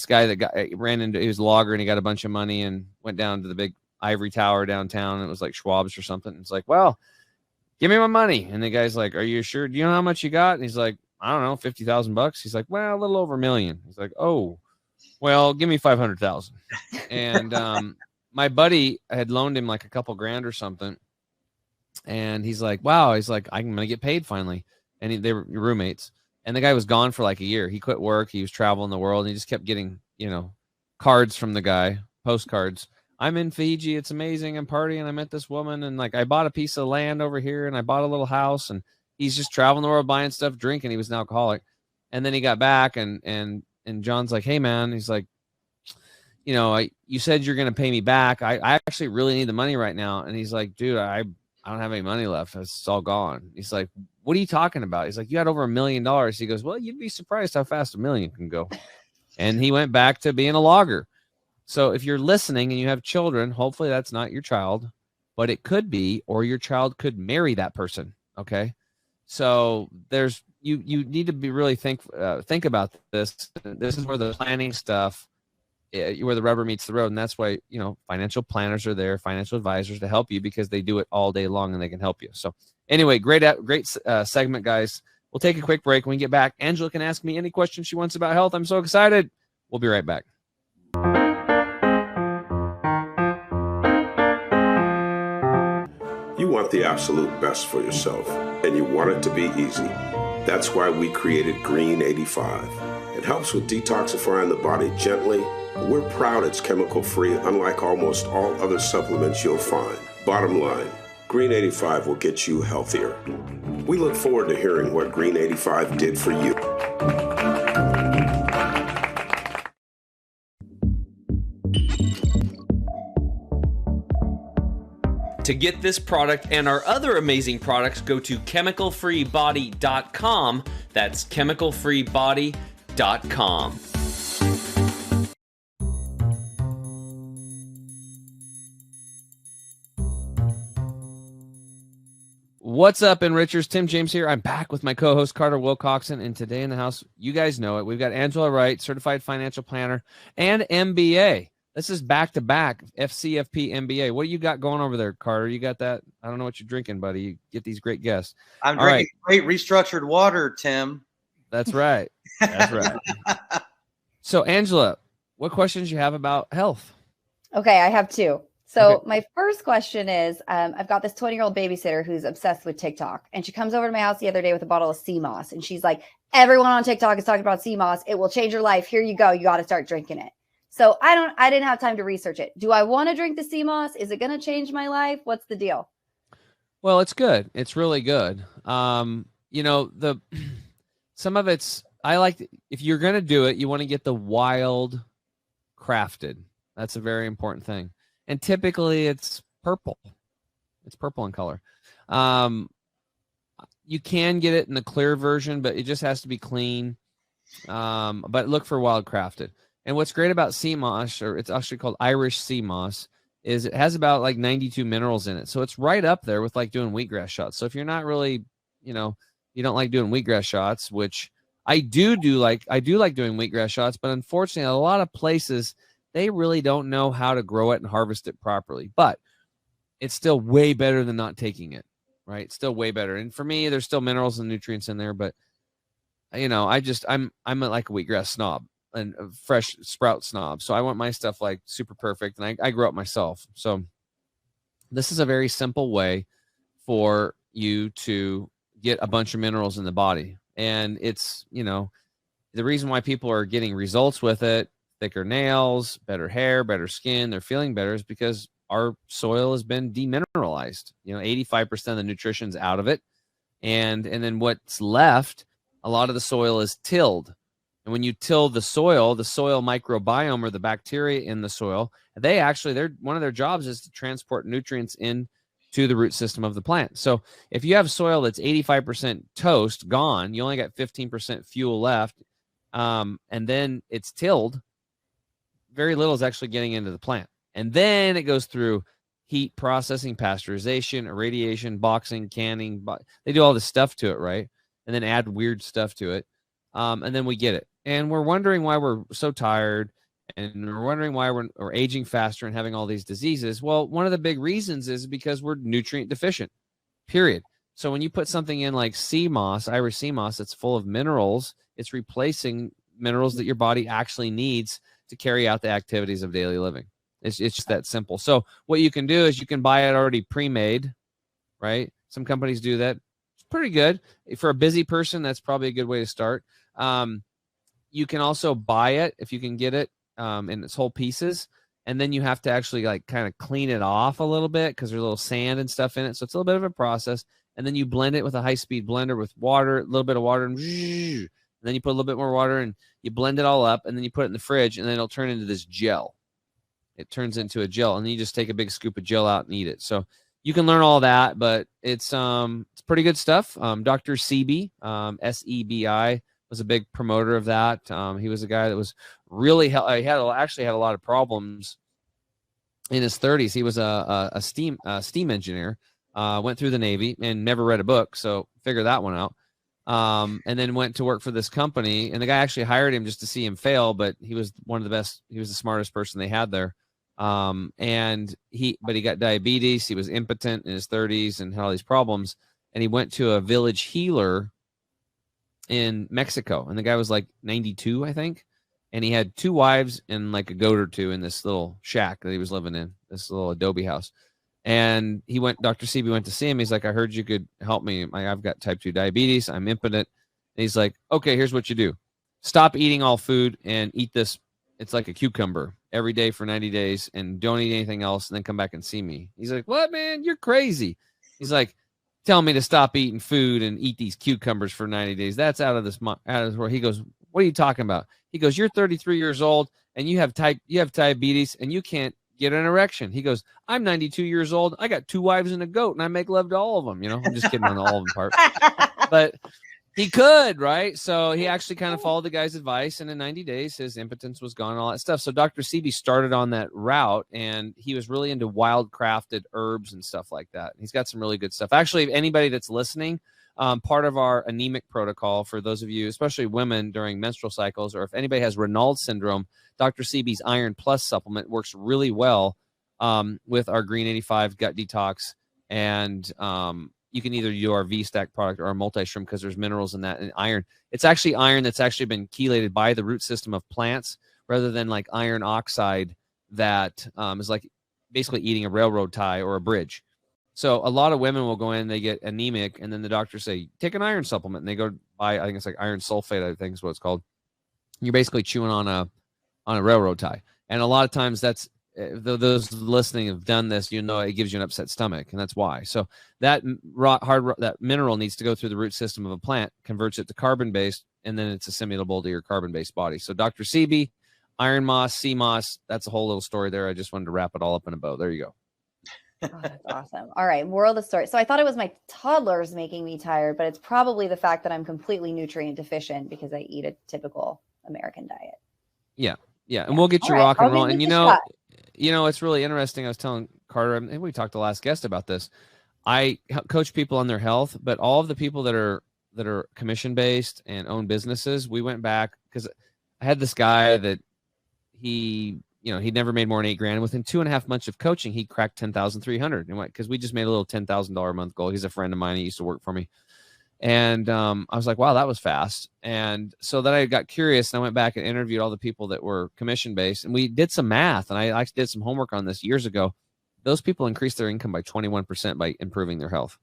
guy that he was a logger and he got a bunch of money and went down to the big ivory tower downtown. And it was like Schwab's or something. And it's like, well, give me my money. And the guy's like, are you sure? Do you know how much you got? And he's like, I don't know, $50,000. He's like, well, a little over $1 million. He's like, oh, well, give me 500,000. And my buddy had loaned him like a couple grand or something. And he's like, wow. He's like, I'm going to get paid finally. And they were roommates. And the guy was gone for like a year. He quit work. He was traveling the world. And he just kept getting, cards from the guy, postcards. I'm in Fiji. It's amazing. I'm partying. I met this woman. And I bought a piece of land over here and I bought a little house. And he's just traveling the world, buying stuff, drinking. He was an alcoholic. And then he got back and And John's like, hey man, he's like, you said you're going to pay me back. I actually really need the money right now. And he's like, dude, I don't have any money left. It's all gone. He's like, what are you talking about? He's like, you had over $1 million. He goes, well, you'd be surprised how fast $1 million can go. And he went back to being a logger. So if you're listening and you have children, hopefully that's not your child, but it could be, or your child could marry that person. Okay. So you need to be really think about this. This is where the planning stuff, where the rubber meets the road. And that's why, financial planners are there, financial advisors to help you, because they do it all day long and they can help you. So anyway, great segment, guys. We'll take a quick break. When we get back, Angela can ask me any questions she wants about health. I'm so excited. We'll be right back. You want the absolute best for yourself, and you want it to be easy. That's why we created Green 85. It helps with detoxifying the body gently. We're proud it's chemical-free, unlike almost all other supplements you'll find. Bottom line, Green 85 will get you healthier. We look forward to hearing what Green 85 did for you. To get this product and our other amazing products, go to chemicalfreebody.com. That's chemicalfreebody.com. What's up, Enrichers? Tim James here. I'm back with my co-host, Carter Wilcoxon, and today in the house, you guys know it, we've got Angela Wright, certified financial planner and MBA. This is back-to-back FCFP MBA. What do you got going over there, Carter? You got that? I don't know what you're drinking, buddy. You get these great guests. I'm drinking great restructured water, Tim. That's right. That's right. So, Angela, what questions you have about health? Okay, I have two. So my first question is, I've got this 20-year-old babysitter who's obsessed with TikTok. And she comes over to my house the other day with a bottle of sea moss. And she's like, everyone on TikTok is talking about sea moss. It will change your life. Here you go. You got to start drinking it. So I didn't have time to research it. Do I want to drink the sea moss? Is it going to change my life? What's the deal? Well, it's good. It's really good. Some of it's, if you're going to do it, you want to get the wild crafted. That's a very important thing. And typically it's purple. It's purple in color. You can get it in the clear version, but it just has to be clean. But look for wild crafted. And what's great about sea moss, or it's actually called Irish sea moss, is it has about like 92 minerals in it. So it's right up there with like doing wheatgrass shots. So if you're not really, you don't like doing wheatgrass shots, which I do like doing wheatgrass shots, but unfortunately, a lot of places, they really don't know how to grow it and harvest it properly. But it's still way better than not taking it, right? It's still way better. And for me, there's still minerals and nutrients in there, but I'm like a wheatgrass snob and a fresh sprout snob. So I want my stuff like super perfect. And I grew up myself. So this is a very simple way for you to get a bunch of minerals in the body. And it's, the reason why people are getting results with it, thicker nails, better hair, better skin, they're feeling better, is because our soil has been demineralized. 85% of the nutrition's out of it. And then what's left, a lot of the soil is tilled. And when you till the soil microbiome, or the bacteria in the soil, one of their jobs is to transport nutrients in to the root system of the plant. So if you have soil that's 85% toast gone, you only got 15% fuel left, and then it's tilled, very little is actually getting into the plant. And then it goes through heat processing, pasteurization, irradiation, boxing, canning. They do all this stuff to it, right? And then add weird stuff to it. And then we get it. And we're wondering why we're so tired, and we're wondering why we're aging faster and having all these diseases. Well, one of the big reasons is because we're nutrient deficient, period. So when you put something in like sea moss, Irish sea moss, that's full of minerals, it's replacing minerals that your body actually needs to carry out the activities of daily living. It's just that simple. So what you can do is you can buy it already pre-made, right? Some companies do that. It's pretty good. For a busy person, that's probably a good way to start. You can also buy it if you can get it in its whole pieces. And then you have to actually like kind of clean it off a little bit because there's a little sand and stuff in it. So it's a little bit of a process. And then you blend it with a high-speed blender with water, a little bit of water, and then you put a little bit more water and you blend it all up, and then you put it in the fridge, and then it'll turn into this gel. It turns into a gel, and then you just take a big scoop of gel out and eat it. So you can learn all that, but it's pretty good stuff. Dr. Sebi, Sebi, was a big promoter of that. He was a guy that was really he actually had a lot of problems in his 30s. He was a steam engineer, went through the Navy and never read a book, so figure that one out. And then went to work for this company, and the guy actually hired him just to see him fail, but he was one of the best. He was the smartest person they had there. But he got diabetes. He was impotent in his 30s and had all these problems. And he went to a village healer in Mexico, and the guy was like 92, I think. And he had 2 wives and like a goat or 2 in this little shack that he was living in, this little adobe house. And Dr. Sebi went to see him. He's like, I heard you could help me. I've got type 2 diabetes. I'm impotent. And he's like, okay, here's what you do. Stop eating all food and eat this. It's like a cucumber every day for 90 days and don't eat anything else, and then come back and see me. He's like, what, man? You're crazy. He's like, tell me to stop eating food and eat these cucumbers for 90 days. That's out of this where he goes, what are you talking about? He goes, you're 33 years old and you have diabetes and you can't get an erection. He goes, I'm 92 years old. I got 2 wives and a goat and I make love to all of them. You know, I'm just kidding on the all of them part, but he could, right? So he actually kind of followed the guy's advice, and in 90 days, his impotence was gone and all that stuff. So Dr. Sebi started on that route, and he was really into wild crafted herbs and stuff like that. He's got some really good stuff. Actually, if anybody that's listening, part of our anemic protocol for those of you, especially women during menstrual cycles, or if anybody has Raynaud's syndrome, Dr. Sebi's Iron Plus supplement works really well with our Green 85 gut detox. And you can either do our V-Stack product or our multi-shrimp because there's minerals in that and iron. It's actually iron that's actually been chelated by the root system of plants rather than like iron oxide that is like basically eating a railroad tie or a bridge. So a lot of women will go in, they get anemic, and then the doctors say, take an iron supplement. And they go buy, I think it's like iron sulfate, I think is what it's called. You're basically chewing on a railroad tie. And a lot of times that's, those listening have done this, you know, it gives you an upset stomach, and that's why. So that that mineral needs to go through the root system of a plant, converts it to carbon-based, and then it's assimilable to your carbon-based body. So Dr. Sebi, iron moss, sea moss, that's a whole little story there. I just wanted to wrap it all up in a bow. There you go. Oh, that's awesome. All right. Moral of the story. So I thought it was my toddlers making me tired, but it's probably the fact that I'm completely nutrient deficient because I eat a typical American diet. Yeah. And we'll get you rock and roll. And you know, it's really interesting. I was telling Carter, and we talked to the last guest about this. I coach people on their health, but all of the people that are commission based and own businesses, we went back because I had this guy that he'd never made more than $8,000. Within 2.5 months of coaching, he cracked 10,300. And because we just made a little $10,000 a month goal. He's a friend of mine. He used to work for me. And I was like, wow, that was fast. And so then I got curious and I went back and interviewed all the people that were commission based, and we did some math, and I actually did some homework on this years ago. Those people increased their income by 21% by improving their health.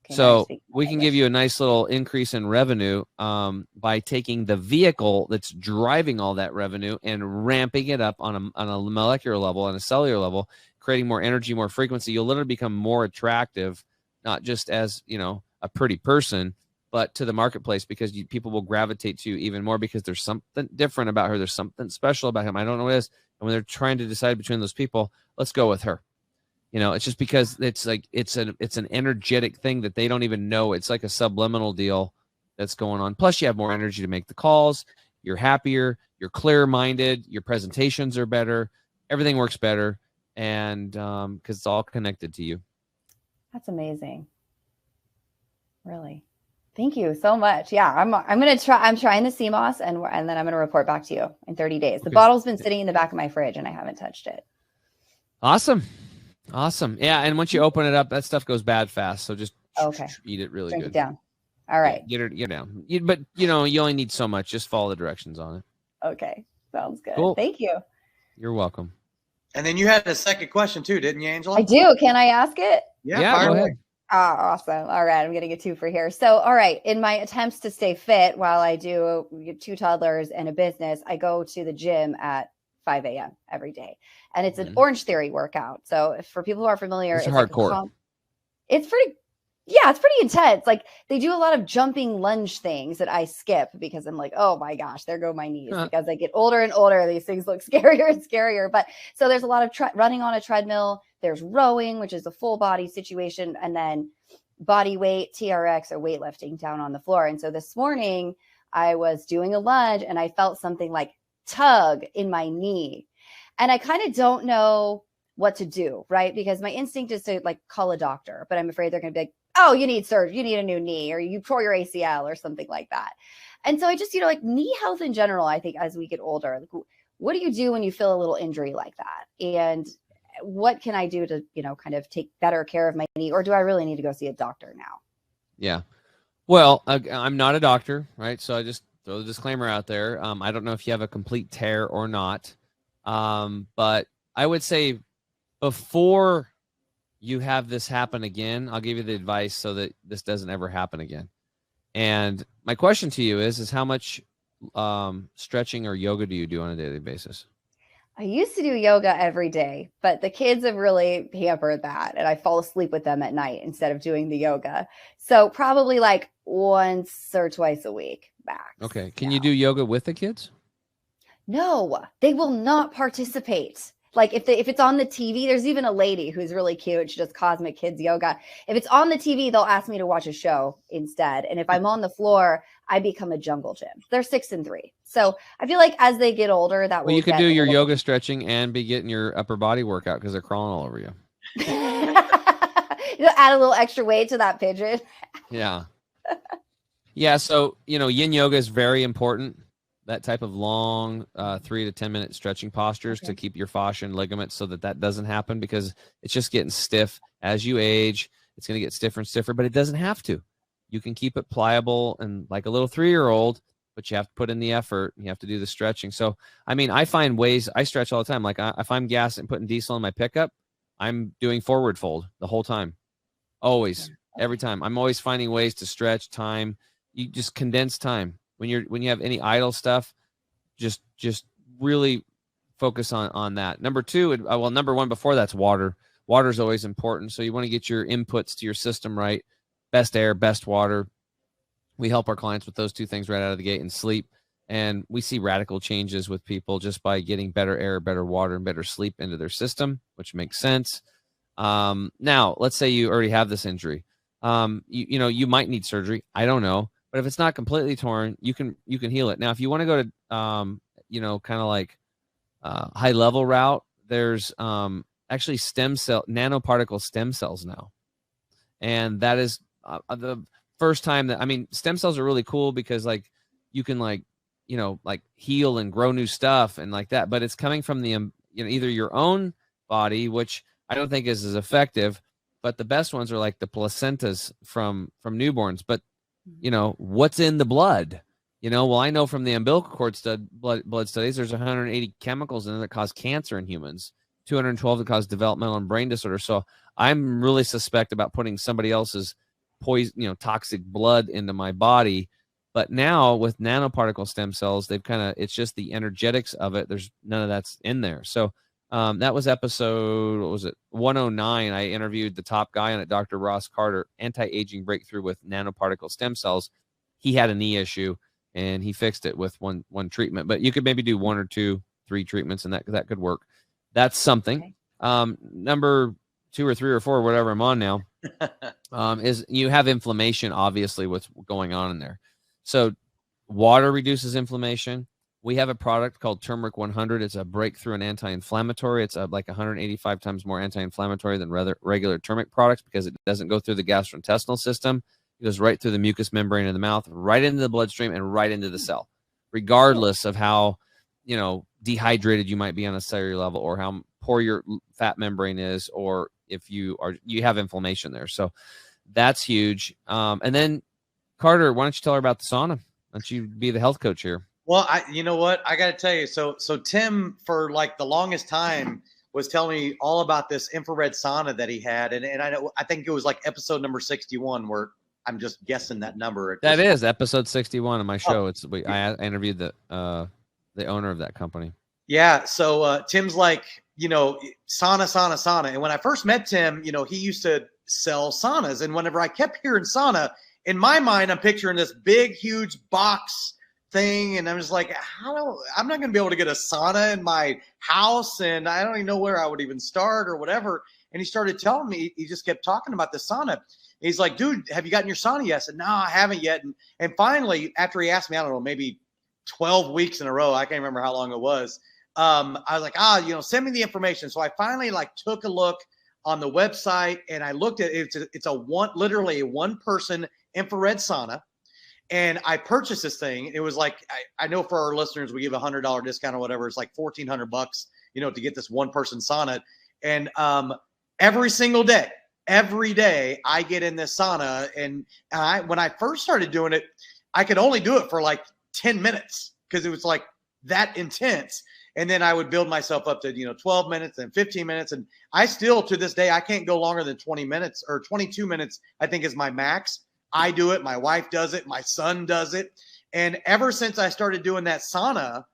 Okay, so we can give you a nice little increase in revenue by taking the vehicle that's driving all that revenue and ramping it up on a molecular level, on a cellular level, creating more energy, more frequency. You'll literally become more attractive, not just as, a pretty person, but to the marketplace, because people will gravitate to you even more because there's something different about her. There's something special about him. I don't know what it is. And when they're trying to decide between those people, let's go with her. It's just because it's like, it's an energetic thing that they don't even know. It's like a subliminal deal that's going on. Plus you have more energy to make the calls. You're happier. You're clear-minded. Your presentations are better. Everything works better. And because it's all connected to you. That's amazing. Really. Thank you so much. Yeah, I'm going to try. I'm trying the sea moss and then I'm going to report back to you in 30 days. The bottle's been sitting in the back of my fridge and I haven't touched it. Awesome. Yeah. And once you open it up, that stuff goes bad fast. So just eat it really Drink good. It down. All right. Yeah, get down. But you only need so much. Just follow the directions on it. Okay. Sounds good. Cool. Thank you. You're welcome. And then you had a second question too, didn't you, Angela? I do. Can I ask it? Yeah, go ahead. Awesome. All right. I'm getting a 2 for here. So, all right. In my attempts to stay fit while I do 2 toddlers and a business, I go to the gym at 5 a.m. every day. And it's an Orange Theory workout. So for people who are familiar, it's hardcore. It's pretty Yeah, it's pretty intense. Like they do a lot of jumping lunge things that I skip because I'm like, oh my gosh, there go my knees. Like as I get older and older, these things look scarier and scarier. But so there's a lot of running on a treadmill. There's rowing, which is a full body situation, and then body weight, TRX, or weightlifting down on the floor. And so this morning I was doing a lunge and I felt something like tug in my knee. And I kind of don't know what to do, right? Because my instinct is to like call a doctor, but I'm afraid they're going to be like, oh, you need surgery, you need a new knee, or you tore your ACL or something like that. And so I just, like knee health in general, I think as we get older, like, what do you do when you feel a little injury like that? And what can I do to, kind of take better care of my knee? Or do I really need to go see a doctor now? Yeah. Well, I'm not a doctor, right? So I just throw the disclaimer out there. I don't know if you have a complete tear or not. But I would say before you have this happen again, I'll give you the advice so that this doesn't ever happen again. And my question to you is how much stretching or yoga do you do on a daily basis? I used to do yoga every day, but the kids have really hampered that. And I fall asleep with them at night instead of doing the yoga. So probably like once or twice a week max. Okay. Can you do yoga with the kids? No, they will not participate. Like if it's on the TV, there's even a lady who's really cute. She does cosmic kids yoga. If it's on the TV, they'll ask me to watch a show instead. And if I'm on the floor, I become a jungle gym. They're 6 and 3. So I feel like as they get older, that will. Well, you could do your yoga stretching and be getting your upper body workout because they're crawling all over you. Add a little extra weight to that pigeon. Yeah. Yeah. So, yin yoga is very important. That type of long 3 to 10 minute stretching postures to keep your fascia and ligaments so that doesn't happen, because it's just getting stiff as you age. It's going to get stiffer and stiffer, but it doesn't have to. You can keep it pliable and like a little 3-year-old, but you have to put in the effort. You have to do the stretching. So, I find ways. I stretch all the time. Like if I'm gassing and putting diesel in my pickup, I'm doing forward fold the whole time. Always, every time. I'm always finding ways to stretch time. You just condense time. When you have any idle stuff, just really focus on that. Number 2, number 1 before that's water. Water is always important. So you want to get your inputs to your system right. Best air, best water. We help our clients with those 2 things right out of the gate, and sleep. And we see radical changes with people just by getting better air, better water, and better sleep into their system, which makes sense. Now, let's say you already have this injury. You might need surgery. I don't know. But if it's not completely torn, you can heal it. Now, if you want to go to, kind of like high level route, there's actually nanoparticle stem cells now. And that is the first time that, stem cells are really cool because like you can like heal and grow new stuff and like that. But it's coming from the, either your own body, which I don't think is as effective, but the best ones are like the placentas from newborns. But what's in the blood? Well, I know from the umbilical cord blood studies, there's 180 chemicals in it that cause cancer in humans, 212 that cause developmental and brain disorders. So I'm really suspect about putting somebody else's poison, toxic blood into my body. But now with nanoparticle stem cells, it's just the energetics of it. There's none of that's in there. So that was episode, 109. I interviewed the top guy on it, Dr. Ross Carter, anti-aging breakthrough with nanoparticle stem cells. He had a knee issue and he fixed it with one treatment, but you could maybe do 1 or 2, 3 treatments and that could work. That's something. Number 2 or 3 or 4, whatever I'm on now, is you have inflammation, obviously, what's going on in there. So water reduces inflammation. We have a product called Turmeric 100. It's a breakthrough in anti-inflammatory. It's like 185 times more anti-inflammatory than regular turmeric products because it doesn't go through the gastrointestinal system. It goes right through the mucous membrane of the mouth, right into the bloodstream, and right into the cell, regardless of how dehydrated you might be on a cellular level, or how poor your fat membrane is, or if you have inflammation there. So that's huge. And then Carter, why don't you tell her about the sauna? Why don't you be the health coach here? Well, you know what? I got to tell you. So Tim, for like the longest time, was telling me all about this infrared sauna that he had. And I think it was like episode number 61, where I'm just guessing that number. That is episode 61 of my show. I interviewed the owner of that company. Yeah. So Tim's like, sauna. And when I first met Tim, he used to sell saunas. And whenever I kept hearing sauna, in my mind, I'm picturing this big, huge box thing. And I'm just like, I'm not going to be able to get a sauna in my house. And I don't even know where I would even start or whatever. And he started telling me, he just kept talking about the sauna. He's like, dude, have you gotten your sauna yet? I said, no, I haven't yet. And finally, after he asked me, I don't know, maybe 12 weeks in a row, I can't remember how long it was. I was like, send me the information. So I finally took a look on the website, and I looked at it. It's literally a one-person infrared sauna. And I purchased this thing. It was like, I know for our listeners, we give a $100 discount or whatever. It's like $1,400, to get this one-person sauna. And every single day, every day I get in this sauna. And when I first started doing it, I could only do it for like 10 minutes because it was like that intense. And then I would build myself up to, 12 minutes and 15 minutes. And I still, to this day, I can't go longer than 20 minutes or 22 minutes, I think is my max. I do it. My wife does it. My son does it. And ever since I started doing that sauna,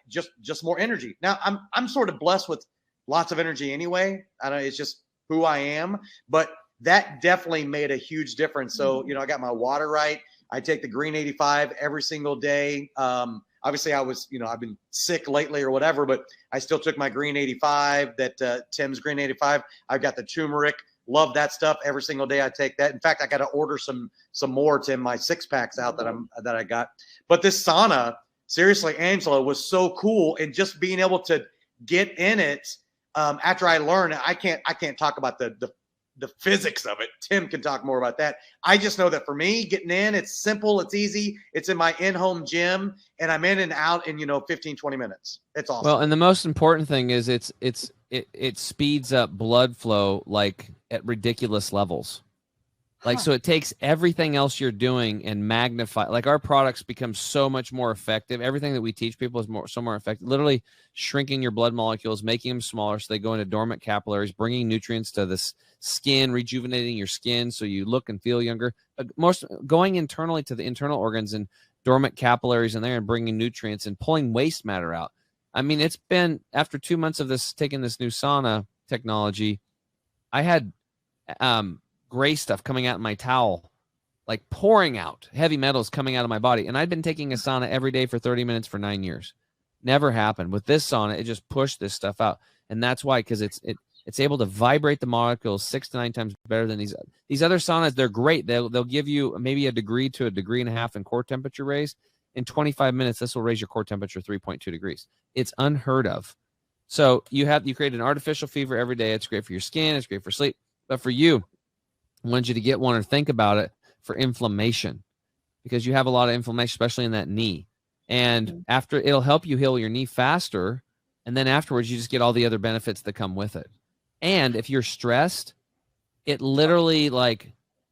just more energy. Now I'm sort of blessed with lots of energy anyway. It's just who I am, but that definitely made a huge difference. So, I got my water right. I take the Green 85 every single day. Obviously I was, I've been sick lately or whatever, but I still took my Green 85, that Tim's Green 85. I've got the turmeric. Love that stuff. Every single day I take that. In fact, I got to order some more, Tim, my 6-packs out that I got. But this sauna, seriously, Angela, was so cool. And just being able to get in it after I learned, I can't talk about the physics of it. Tim can talk more about that. I just know that for me, getting in, it's simple, it's easy. It's in my in-home gym, and I'm in and out in 15, 20 minutes. It's awesome. Well, and the most important thing is it speeds up blood flow at ridiculous levels. So it takes everything else you're doing and magnify. Our products become so much more effective. Everything that we teach people is so more effective. Literally shrinking your blood molecules, making them smaller so they go into dormant capillaries, bringing nutrients to the skin, rejuvenating your skin so you look and feel younger. Going internally to the internal organs and dormant capillaries in there and bringing nutrients and pulling waste matter out. I mean, it's been after 2 months of taking this new sauna technology, I had gray stuff coming out in my towel, pouring out, heavy metals coming out of my body. And I'd been taking a sauna every day for 30 minutes for 9 years. Never happened. With this sauna, it just pushed this stuff out. And that's why, because it's able to vibrate the molecules 6 to 9 times better than these other saunas. They're great. They'll give you maybe a degree to a degree and a half in core temperature raise. In 25 minutes, this will raise your core temperature 3.2 degrees. It's unheard of. So you create an artificial fever every day. It's great for your skin. It's great for sleep. But for you, I want you to get one or think about it for inflammation, because you have a lot of inflammation, especially in that knee. And after, it'll help you heal your knee faster. And then afterwards, you just get all the other benefits that come with it. And if you're stressed, it literally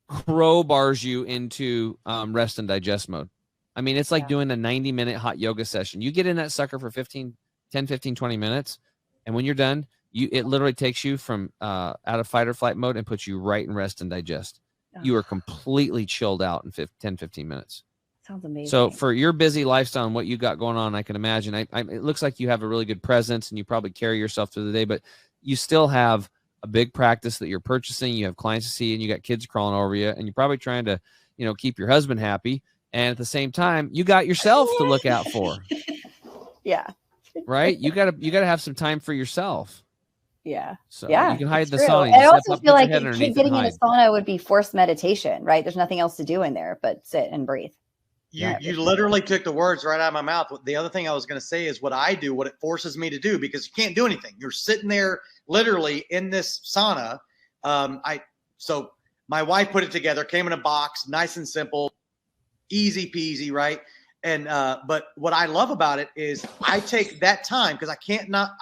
crowbars you into rest and digest mode. I mean, it's like doing a 90-minute hot yoga session. You get in that sucker for 10, 15, 20 minutes. And when you're done, it literally takes you from out of fight or flight mode and puts you right in rest and digest. You are completely chilled out in 10, 15 minutes. Sounds amazing. So for your busy lifestyle and what you got going on, I can imagine. It looks like you have a really good presence and you probably carry yourself through the day, but you still have a big practice that you're purchasing. You have clients to see and you got kids crawling over you, and you're probably trying to, keep your husband happy. And at the same time, you got yourself to look out for. Yeah. Right? You gotta have some time for yourself. Yeah. So yeah, you can hide the true. sauna. I also feel like getting in a sauna would be forced meditation, right? There's nothing else to do in there but sit and breathe. You literally took the words right out of my mouth. The other thing I was going to say is what I do, what it forces me to do, because you can't do anything. You're sitting there literally in this sauna. So my wife put it together, came in a box, nice and simple, easy peasy, right? And but what I love about it is I take that time because I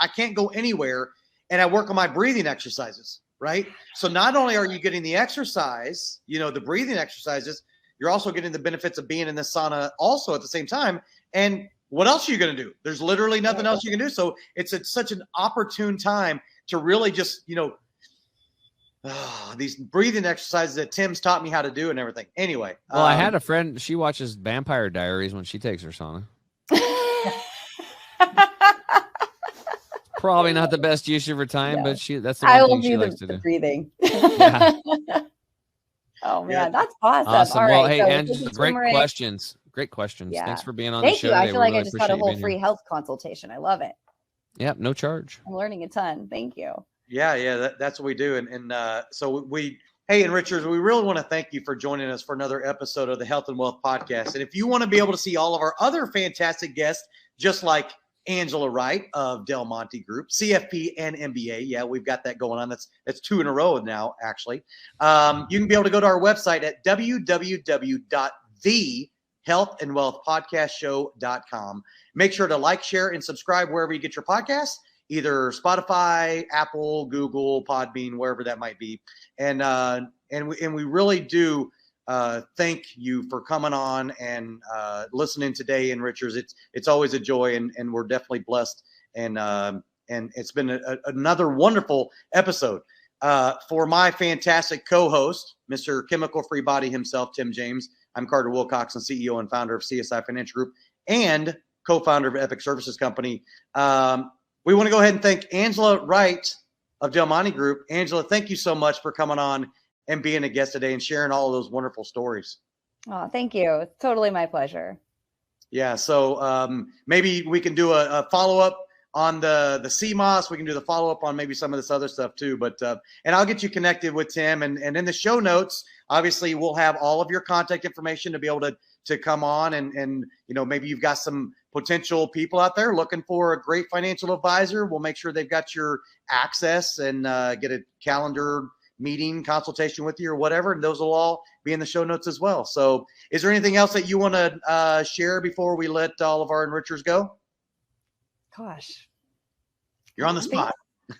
can't go anywhere, and I work on my breathing exercises, right? So not only are you getting the exercise, the breathing exercises, you're also getting the benefits of being in the sauna also at the same time. And what else are you going to do? There's literally nothing else you can do. So it's such an opportune time to really just, these breathing exercises that Tim's taught me how to do and everything. Anyway. Well, I had a friend, she watches Vampire Diaries when she takes her sauna. Probably not the best use of her time, but that's the I one will thing she do likes to the do. breathing. Yeah. Oh man, Yeah. that's awesome. Awesome. All Well, right. hey, so Angela, thank you, great turmeric. questions. Great questions. Yeah. Thanks for being on the Thank show you. I today. feel We like really I just got a appreciate you whole being free here. health consultation. I love it. Yep, no charge. I'm learning a ton. Thank you. Yeah, that's what we do. And so hey, and Richards, we really want to thank you for joining us for another episode of the Health and Wealth Podcast. And if you want to be able to see all of our other fantastic guests, just like Angela Wright of Monte Group, CFP and MBA. Yeah, we've got that going on. That's 2 in a row now, actually. You can be able to go to our website at www.thehealthandwealthpodcastshow.com. Make sure to like, share, and subscribe wherever you get your podcasts, either Spotify, Apple, Google, Podbean, wherever that might be. And we really do thank you for coming on and listening today. And Richards, it's always a joy, and we're definitely blessed. And it's been another wonderful episode. For my fantastic co-host, Mr. Chemical Free Body himself, Tim James, I'm Carter Wilcoxon, CEO and founder of CSI Financial Group and co-founder of Epic Services Company. We want to go ahead and thank Angela Wright of Monte Group. Angela, thank you so much for coming on and being a guest today and sharing all of those wonderful stories. Oh, thank you. It's totally my pleasure. Yeah. So maybe we can do a follow-up on the CMOS. We can do the follow-up on maybe some of this other stuff too. But and I'll get you connected with Tim. And in the show notes, obviously, we'll have all of your contact information to be able to come on. And maybe you've got some potential people out there looking for a great financial advisor. We'll make sure they've got your access and get a calendar meeting consultation with you or whatever. And those will all be in the show notes as well. So is there anything else that you want to share before we let all of our enrichers go? Gosh. You're on the spot.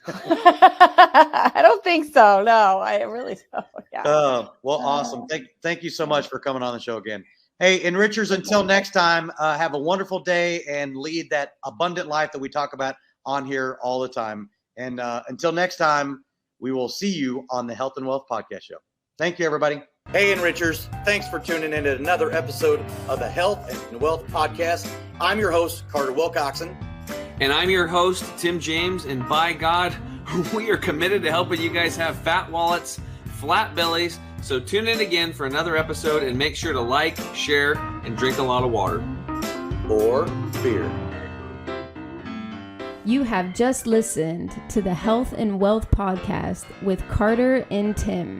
I don't think so. No, I really don't. Yeah. Well, awesome. Thank you so much for coming on the show again. Hey, enrichers, until next time, have a wonderful day and lead that abundant life that we talk about on here all the time. And until next time, we will see you on the Health and Wealth Podcast Show. Thank you, everybody. Hey, enrichers. Thanks for tuning in to another episode of the Health and Wealth Podcast. I'm your host, Carter Wilcoxon. And I'm your host, Tim James. And by God, we are committed to helping you guys have fat wallets, flat bellies. So tune in again for another episode and make sure to like, share, and drink a lot of water. Or beer. You have just listened to the Health and Wealth Podcast with Carter and Tim.